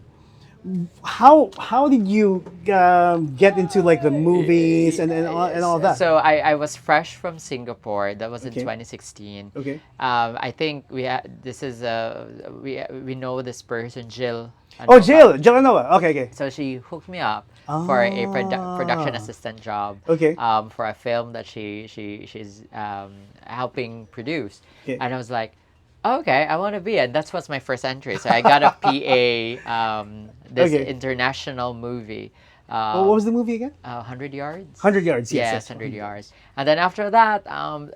F: how did you get into like the movies and all that?
G: So I was fresh from Singapore. That was in 2016.
F: Okay.
G: I think we know this person, Jill.
F: Oh, Jill Noah. Okay.
G: So she hooked me up for a production assistant job.
F: Okay.
G: For a film that she's helping produce, and I was like, okay, I want to be it. That was my first entry. So I got a PA. This international movie.
F: What was the movie again?
G: 100 Yards.
F: 100 Yards.
G: Yes, 100 Yards. And then after that,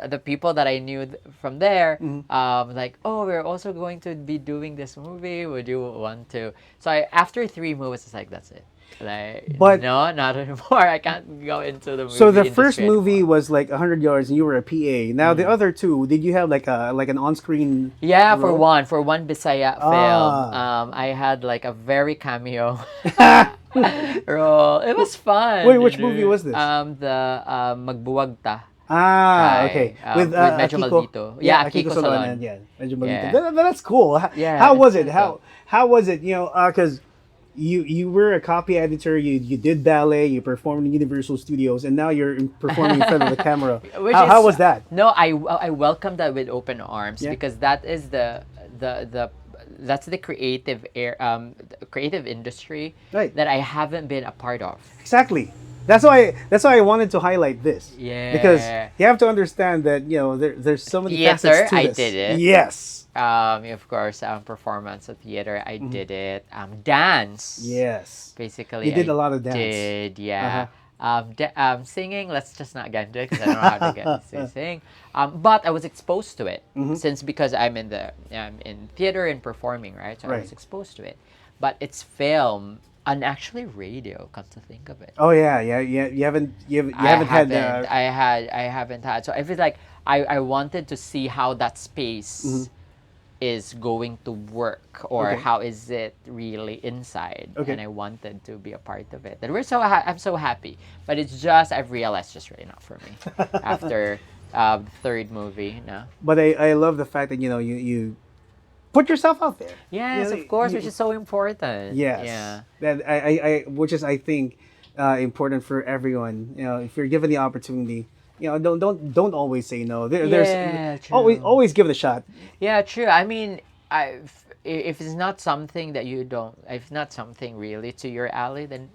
G: the people that I knew from there, like, oh, we're also going to be doing this movie. Would you want to? So after 3 movies, it's like, that's it. Like, but no, not anymore. I can't go into the movie.
F: So the first movie was like 100 Yards, and you were a PA. Now the other two, did you have like an on-screen?
G: Yeah,
F: role?
G: for one Bisaya film, I had like a very cameo role. It was fun.
F: Wait, which movie was this?
G: The Magbuwag Ta.
F: Okay.
G: With Medyo
F: Akiko.
G: Maldito. Yeah, Akiko
F: Solon.
G: Salon.
F: Yeah, Medyo Maldito.
G: Yeah.
F: That's cool.
G: Yeah,
F: How was
G: it's
F: it?
G: cool.
F: How was it? Because you were a copy editor. You did ballet. You performed in Universal Studios, and now you're performing in front of the camera. How was that?
G: No, I welcome that with open arms
F: Yeah.
G: because that is that's the creative industry
F: Right.
G: that I haven't been a part of.
F: Exactly. That's why I wanted to highlight this.
G: Yeah.
F: Because you have to understand that there's so many
G: Theater,
F: facets to
G: I
F: this.
G: did it.
F: Yes.
G: Of course, performance of theater, I did it. Dance.
F: Yes.
G: Basically,
F: You did
G: I
F: a lot of dance.
G: Did, yeah. Singing, let's just not get into it because I don't know how to get to sing. But I was exposed to it because I'm in theater and performing, right? So I
F: Right.
G: was exposed to it. But it's film and actually radio. Come to think of it,
F: Oh yeah. You haven't had.
G: I haven't had. So I feel like I wanted to see how that space is going to work or
F: Okay.
G: how is it really inside,
F: Okay.
G: and I wanted to be a part of it. And I'm so happy, but it's just I've realized just really not for me after the third movie. No.
F: But I love the fact that you put yourself out there.
G: Yes,
F: You know,
G: of course,
F: you-
G: which is so important.
F: Yes.
G: Yeah.
F: That I which is I think important for everyone. If you're given the opportunity, don't always say no.
G: Yeah,
F: There's
G: true.
F: always give it a shot.
G: Yeah, true. I mean, if it's not something that you don't, if not something really to your alley, then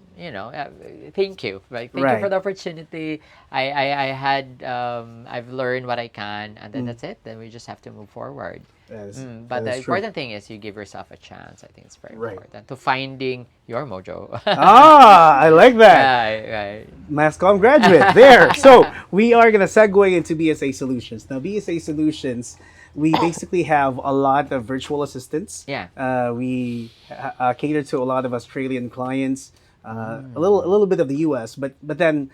G: thank you. Like, thank you
F: Right.
G: for the opportunity. I've learned what I can, and then that's it. Then we just have to move forward. But the important thing is you give yourself a chance. I think it's very
F: Right.
G: important to finding your mojo.
F: I like that.
G: Right.
F: MassCom graduate there. So we are gonna segue into BSA Solutions. Now BSA Solutions, we basically have a lot of virtual assistants.
G: Yeah.
F: We cater to a lot of Australian clients, a little bit of the U.S. But then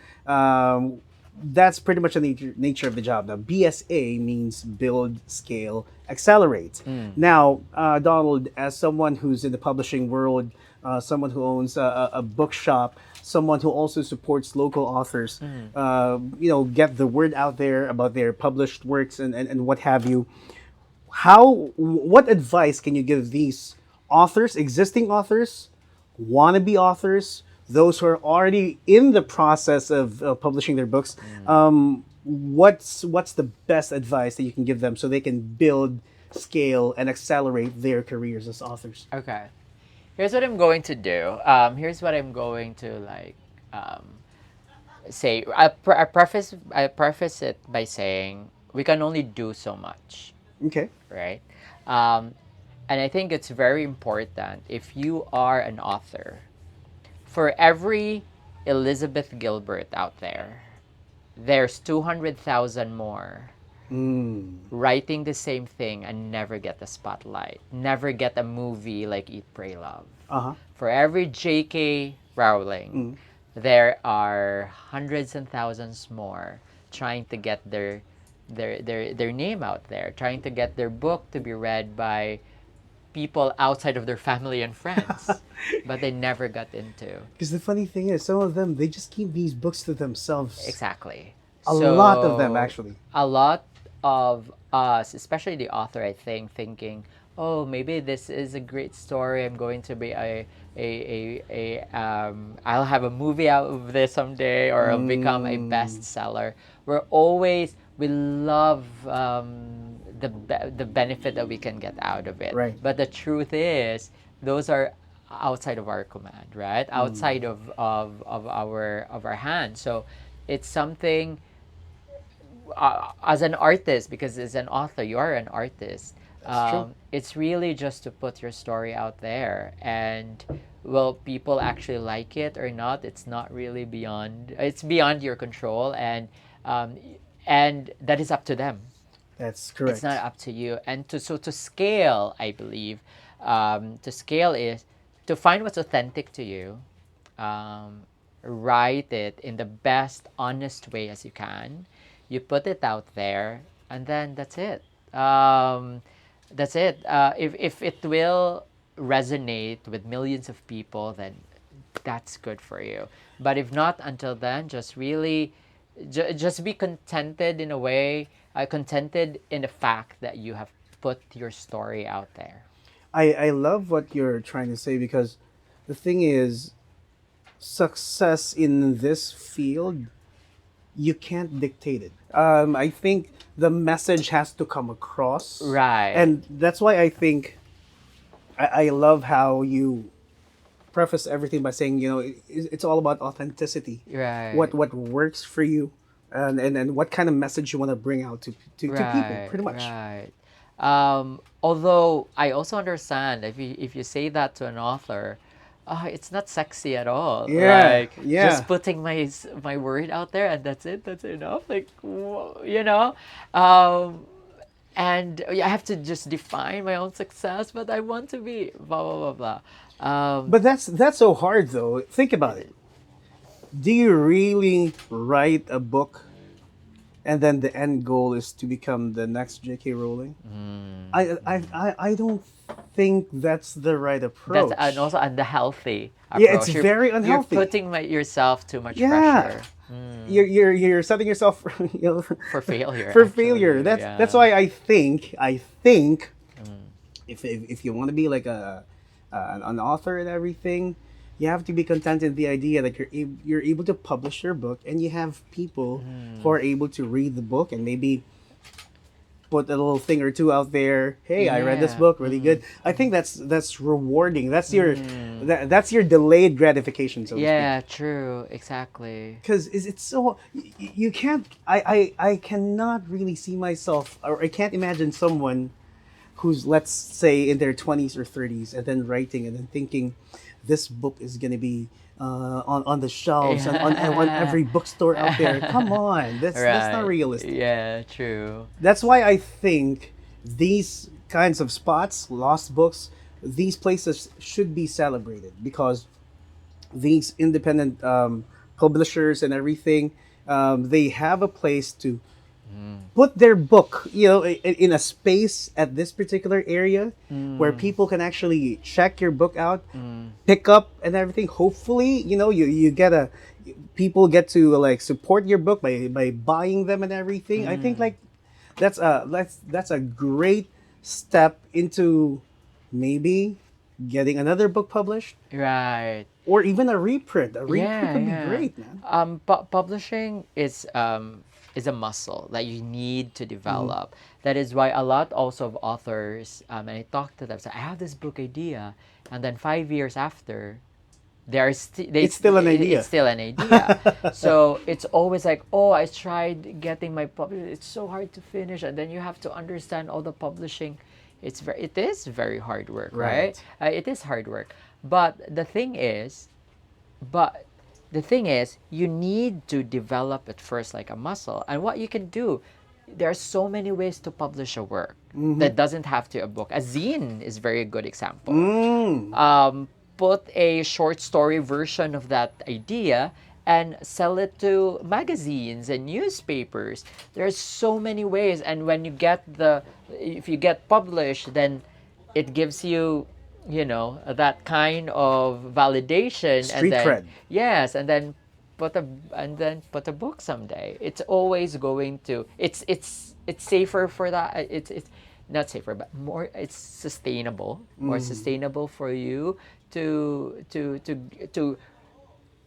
F: that's pretty much the nature of the job. Now BSA means build, scale, accelerate. Now Donald, as someone who's in the publishing world, someone who owns a bookshop, someone who also supports local authors, get the word out there about their published works and what have you. What advice can you give these authors, existing authors, wannabe authors, those who are already in the process of publishing their books? What's the best advice that you can give them so they can build, scale, and accelerate their careers as authors?
G: Okay. Here's what I'm going to do. Here's what I'm going to say. I preface it by saying we can only do so much,
F: Okay.
G: right? And I think it's very important if you are an author. For every Elizabeth Gilbert out there, there's 200,000 more writing the same thing and never get the spotlight, never get a movie like Eat, Pray, Love. For every J.K. Rowling, there are hundreds and thousands more trying to get their name out there, trying to get their book to be read by people outside of their family and friends, but they never got into.
F: Because the funny thing is, some of them, they just keep these books to themselves.
G: Exactly.
F: A lot of them, actually.
G: A lot of us, especially the author, I think, thinking, oh, maybe this is a great story. I'm going to be I'll have a movie out of this someday, or I'll become a bestseller. We love the benefit that we can get out of it.
F: Right.
G: But the truth is, those are outside of our command, right? Outside of our hands. So it's something as an artist, because as an author, you are an artist.
F: True.
G: It's really just to put your story out there, and will people actually like it or not? It's not really it's beyond your control, and that is up to them.
F: That's correct.
G: It's not up to you. And to scale, I believe, to scale is to find what's authentic to you, write it in the best, honest way as you can. You put it out there, and then that's it. That's it. If it will resonate with millions of people, then that's good for you. But if not, until then, just really just be contented in a way, contented in the fact that you have put your story out there.
F: I love what you're trying to say, because the thing is, success in this field, you can't dictate it. I think the message has to come across.
G: Right.
F: And that's why I think I love how you preface everything by saying, it's all about authenticity.
G: Right.
F: What works for you, and what kind of message you want to bring out to people, pretty much.
G: Right. Although I also understand if you say that to an author, it's not sexy at all.
F: Yeah,
G: Like,
F: yeah.
G: just putting my word out there and that's it. That's enough. Like, you know. And I have to just define my own success, but I want to be blah blah blah blah.
F: But that's so hard, though. Think about it. Do you really write a book and then the end goal is to become the next J.K. Rowling? I don't think that's the right approach.
G: That's and also unhealthy approach.
F: Yeah, it's very unhealthy.
G: You're putting yourself too much
F: Yeah.
G: pressure
F: You're setting yourself for,
G: for failure.
F: for
G: actually.
F: failure. That's why I think if you want to be like an author and everything, you have to be content in the idea that you're able to publish your book and you have people who are able to read the book and maybe put a little thing or two out there. Hey, I read this
G: Yeah.
F: book, really good. I think that's rewarding. That's your that's your delayed gratification, so to speak.
G: Yeah, true, exactly.
F: Because it's so you can't. I cannot really see myself, or I can't imagine someone who's, let's say, in their 20s or 30s and then writing and then thinking this book is gonna be on the shelves and on every bookstore out there. Come on, that's not
G: Right.
F: realistic.
G: Yeah, true.
F: That's why I think these kinds of spots, lost books, these places should be celebrated, because these independent publishers and everything, they have a place to put their book, in a space at this particular area where people can actually check your book out, pick up and everything. Hopefully, you get people get to like support your book by buying them and everything. I think like that's a great step into maybe getting another book published,
G: Right.
F: or even a reprint. A reprint
G: Yeah,
F: would
G: yeah.
F: be great, man.
G: Publishing is a muscle that you need to develop. That is why a lot also of authors, and I talk to them, say, I have this book idea, and then 5 years after,
F: It's still an idea.
G: It's still an idea. So it's always like, oh, I tried getting my it's so hard to finish, and then you have to understand all the publishing. It is very hard work, right? It is hard work. But the thing is, you need to develop it first like a muscle. And what you can do, there are so many ways to publish a work that doesn't have to be a book. A zine is a very good example. Put a short story version of that idea and sell it to magazines and newspapers. There's so many ways, and when you if you get published, then it gives you, that kind of validation.
F: Street
G: and then,
F: cred.
G: Yes, and then put a book someday. It's always going to. It's safer for that. It's not safer, but more. It's sustainable. More sustainable for you to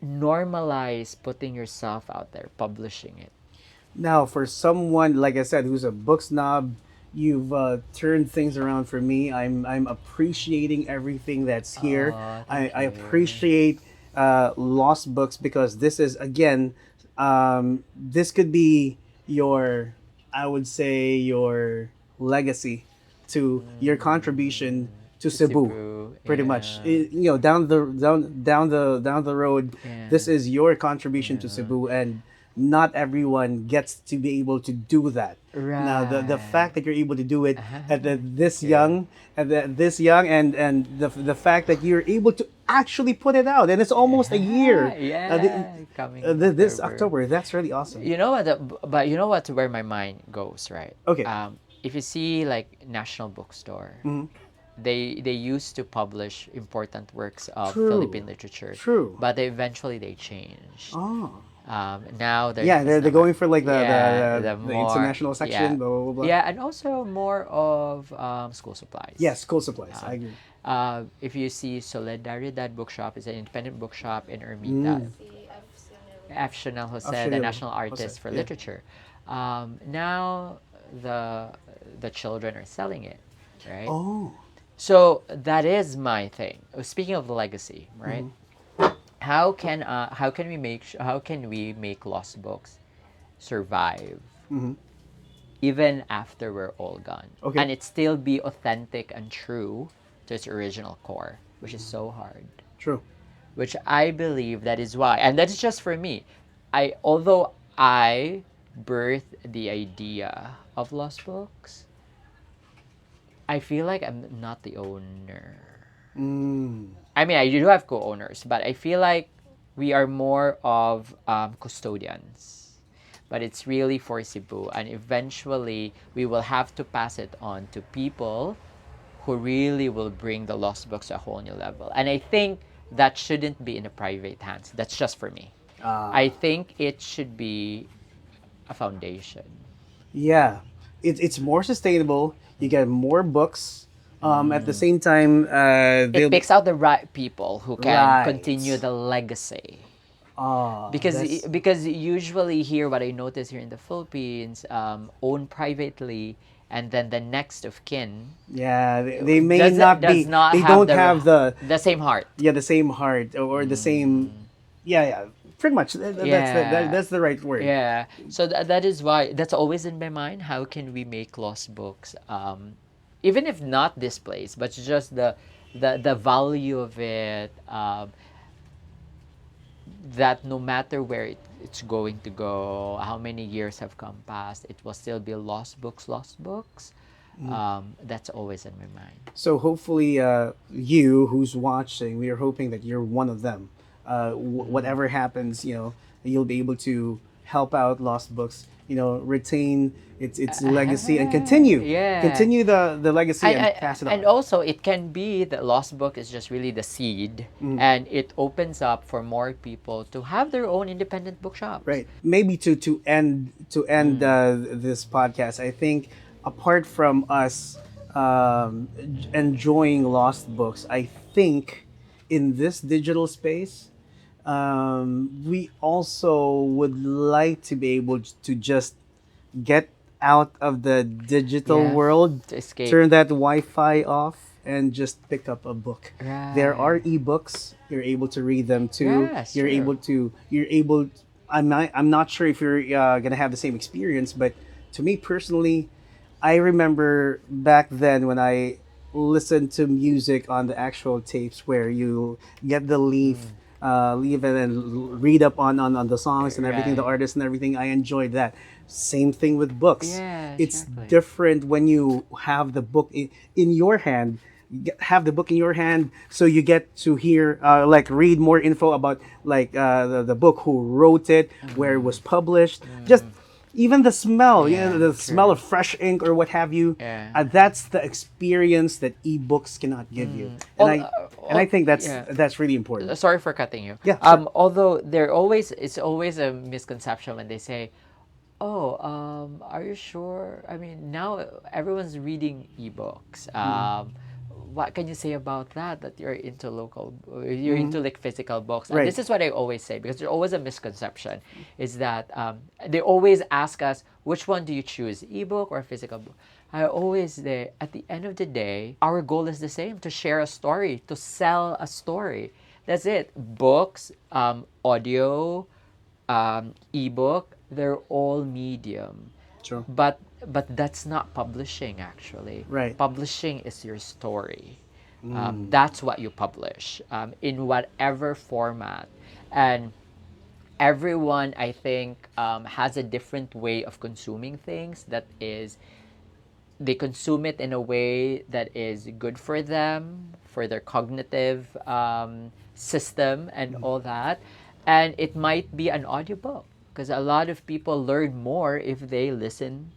G: normalize putting yourself out there, publishing it.
F: Now, for someone, like I said, who's a book snob, you've turned things around for me. I'm appreciating everything that's here. I appreciate lost books, because this is, again, this could be I would say, your legacy to your contribution to Cebu, pretty much. Down the road, this is your contribution to Cebu, and not everyone gets to be able to do that. Now, the fact that you're able to do it at this young, and the fact that you're able to actually put it out, and it's almost a year.
G: Coming
F: This October, that's really awesome.
G: You know what? But you know what? Where my mind goes, right?
F: Okay.
G: If you see like National Bookstore, they used to publish important works of
F: True.
G: Philippine literature.
F: True.
G: But eventually they changed.
F: Oh.
G: Now there's
F: Yeah,
G: it's
F: they're
G: not
F: going for like
G: yeah,
F: the
G: more-
F: international section,
G: yeah.
F: blah, blah, blah, blah.
G: Yeah, and also more of school supplies.
F: Yeah, school supplies. I agree.
G: If you see Solidaridad Bookshop, is an independent bookshop in Ermita. F. Chanel Jose, the
F: Chanel
G: national
F: Jose,
G: artist for
F: yeah.
G: literature. Now the children are selling it, right?
F: Oh.
G: So that is my thing. Speaking of the legacy, right? How can we make lost books survive even after we're all gone,
F: Okay.
G: and it still be authentic and true to its original core, which is so hard.
F: True.
G: Which I believe that is why, and that is just for me. Although I birthed the idea of lost books, I feel like I'm not the owner. I mean, I do have co-owners, but I feel like we are more of custodians. But it's really for Cebu, and eventually we will have to pass it on to people who really will bring the lost books to a whole new level. And I think that shouldn't be in the private hands. That's just for me. I think it should be a foundation.
F: Yeah, it's more sustainable. You get more books. At the same time,
G: It picks out the right people who can
F: Right.
G: continue the legacy.
F: that's-
G: Because usually here, what I notice here in the Philippines, owned privately, and then the next of kin
F: yeah, they may
G: does
F: be.
G: not
F: They
G: have
F: don't
G: the,
F: have
G: the same heart.
F: the same heart or the same. Yeah, pretty much. That's the right word.
G: Yeah. So that is why that's always in my mind. How can we make lost books, even if not this place, but just the value of it. That no matter where it's going to go, how many years have come past, it will still be lost books. That's always in my mind.
F: So hopefully, you who's watching, we are hoping that you're one of them. Whatever happens, you'll be able to help out Lost Books. Retain its legacy and continue the legacy and pass it on.
G: And also, it can be that Lost Book is just really the seed, and it opens up for more people to have their own independent bookshops.
F: Right. Maybe to end this podcast, I think apart from us enjoying Lost Books, I think in this digital space, we also would like to be able to just get out of the digital
G: Yeah,
F: world,
G: to escape.
F: turn that Wi-Fi off, and just pick up a book.
G: Right.
F: There are ebooks. You're able to read them too.
G: Yes,
F: You're
G: true.
F: able. I'm not sure if you're gonna have the same experience, but to me personally, I remember back then when I listened to music on the actual tapes where you get the leaf and then read up on the songs and everything, the
G: Right.
F: artists and everything. I enjoyed that. Same thing with books.
G: Yeah,
F: It's
G: exactly.
F: different when you have the book in your hand. Have the book in your hand, so you get to hear, read more info about the book, who wrote it, where it was published, just even the smell,
G: Yeah,
F: the
G: true.
F: smell of fresh ink or what have you.
G: Yeah.
F: That's the experience that ebooks cannot give you, and I think that's really important.
G: Sorry for cutting you.
F: Yeah, sure.
G: Although it's always a misconception when they say, "Oh, are you sure?" I mean, now everyone's reading ebooks. What can you say about that? That you're into you're into like physical books. And
F: Right.
G: this is what I always say, because there's always a misconception, is that they always ask us, which one do you choose, ebook or physical book? I always say, at the end of the day, our goal is the same: to share a story, to sell a story. That's it. Books, audio, ebook, they're all medium.
F: Sure.
G: But that's not publishing, actually.
F: Right.
G: Publishing is your story. That's what you publish, in whatever format. And everyone, I think, has a different way of consuming things. That is, they consume it in a way that is good for them, for their cognitive system and all that. And it might be an audiobook, because a lot of people learn more if they listen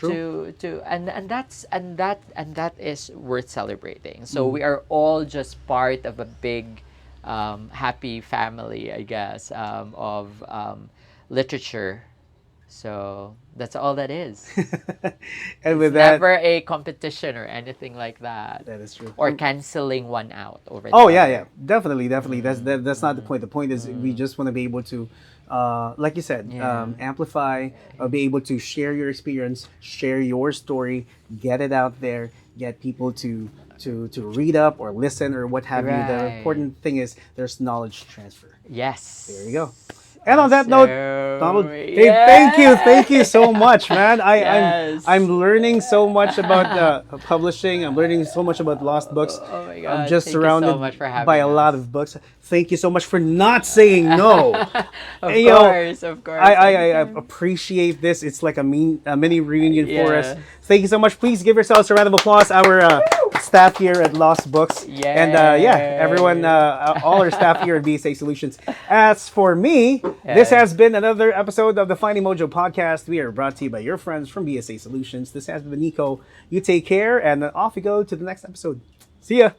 G: and that is worth celebrating. So we are all just part of a big happy family, I guess, of literature. So that's all that is.
F: And with
G: It's
F: that,
G: never a competition or anything like that.
F: that is true.
G: Or canceling one out over the
F: Oh yeah,
G: other.
F: yeah, definitely. That's not the point. The point is we just want to be able to, like you said,
G: Yeah.
F: amplify, be able to share your experience, share your story, get it out there, get people to read up or listen or what have you. The
G: Right.
F: important thing is there's knowledge transfer.
G: Yes.
F: There you go. And on that note, Donald, hey,
G: yeah.
F: thank you so much, man.
G: Yes.
F: I'm learning so much about publishing. I'm learning so much about lost books.
G: Oh my God.
F: I'm just
G: Thank you
F: surrounded
G: so much for having
F: by a
G: us.
F: lot of books. Thank you so much for not saying no.
G: Of
F: Hey, yo,
G: course, of course.
F: I appreciate this. It's like a mini reunion for us.
G: Yeah.
F: Thank you so much. Please give yourselves a round of applause. Our staff here at Lost Books. And everyone, all our staff here at BSA Solutions. As for me, this has been another episode of the Finding Mojo podcast. We are brought to you by your friends from BSA Solutions. This has been Nico. You take care, and off we go to the next episode. See ya.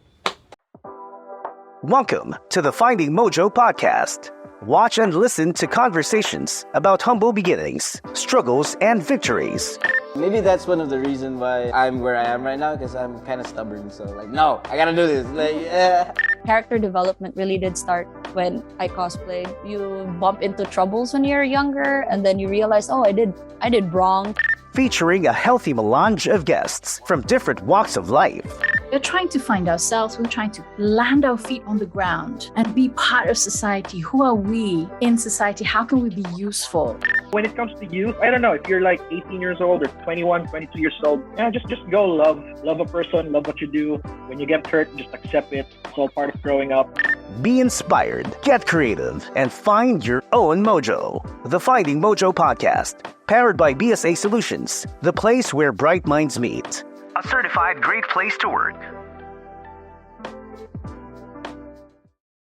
A: Welcome to the Finding Mojo podcast. Watch and listen to conversations about humble beginnings, struggles, and victories.
B: Maybe that's one of the reasons why I'm where I am right now, because I'm kind of stubborn. So like, no, I gotta do this. Like,
C: Character development really did start when I cosplayed. You bump into troubles when you're younger, and then you realize, oh, I did wrong.
A: Featuring a healthy melange of guests from different walks of life.
D: We're trying to find ourselves. We're trying to land our feet on the ground and be part of society. Who are we in society? How can we be useful?
E: When it comes to youth, I don't know, if you're like 18 years old or 21, 22 years old, just go love a person, love what you do. When you get hurt, just accept it. It's all part of growing up.
A: Be inspired, get creative, and find your own mojo. The Finding Mojo podcast, powered by BSA Solutions, the place where bright minds meet. A certified great place to work.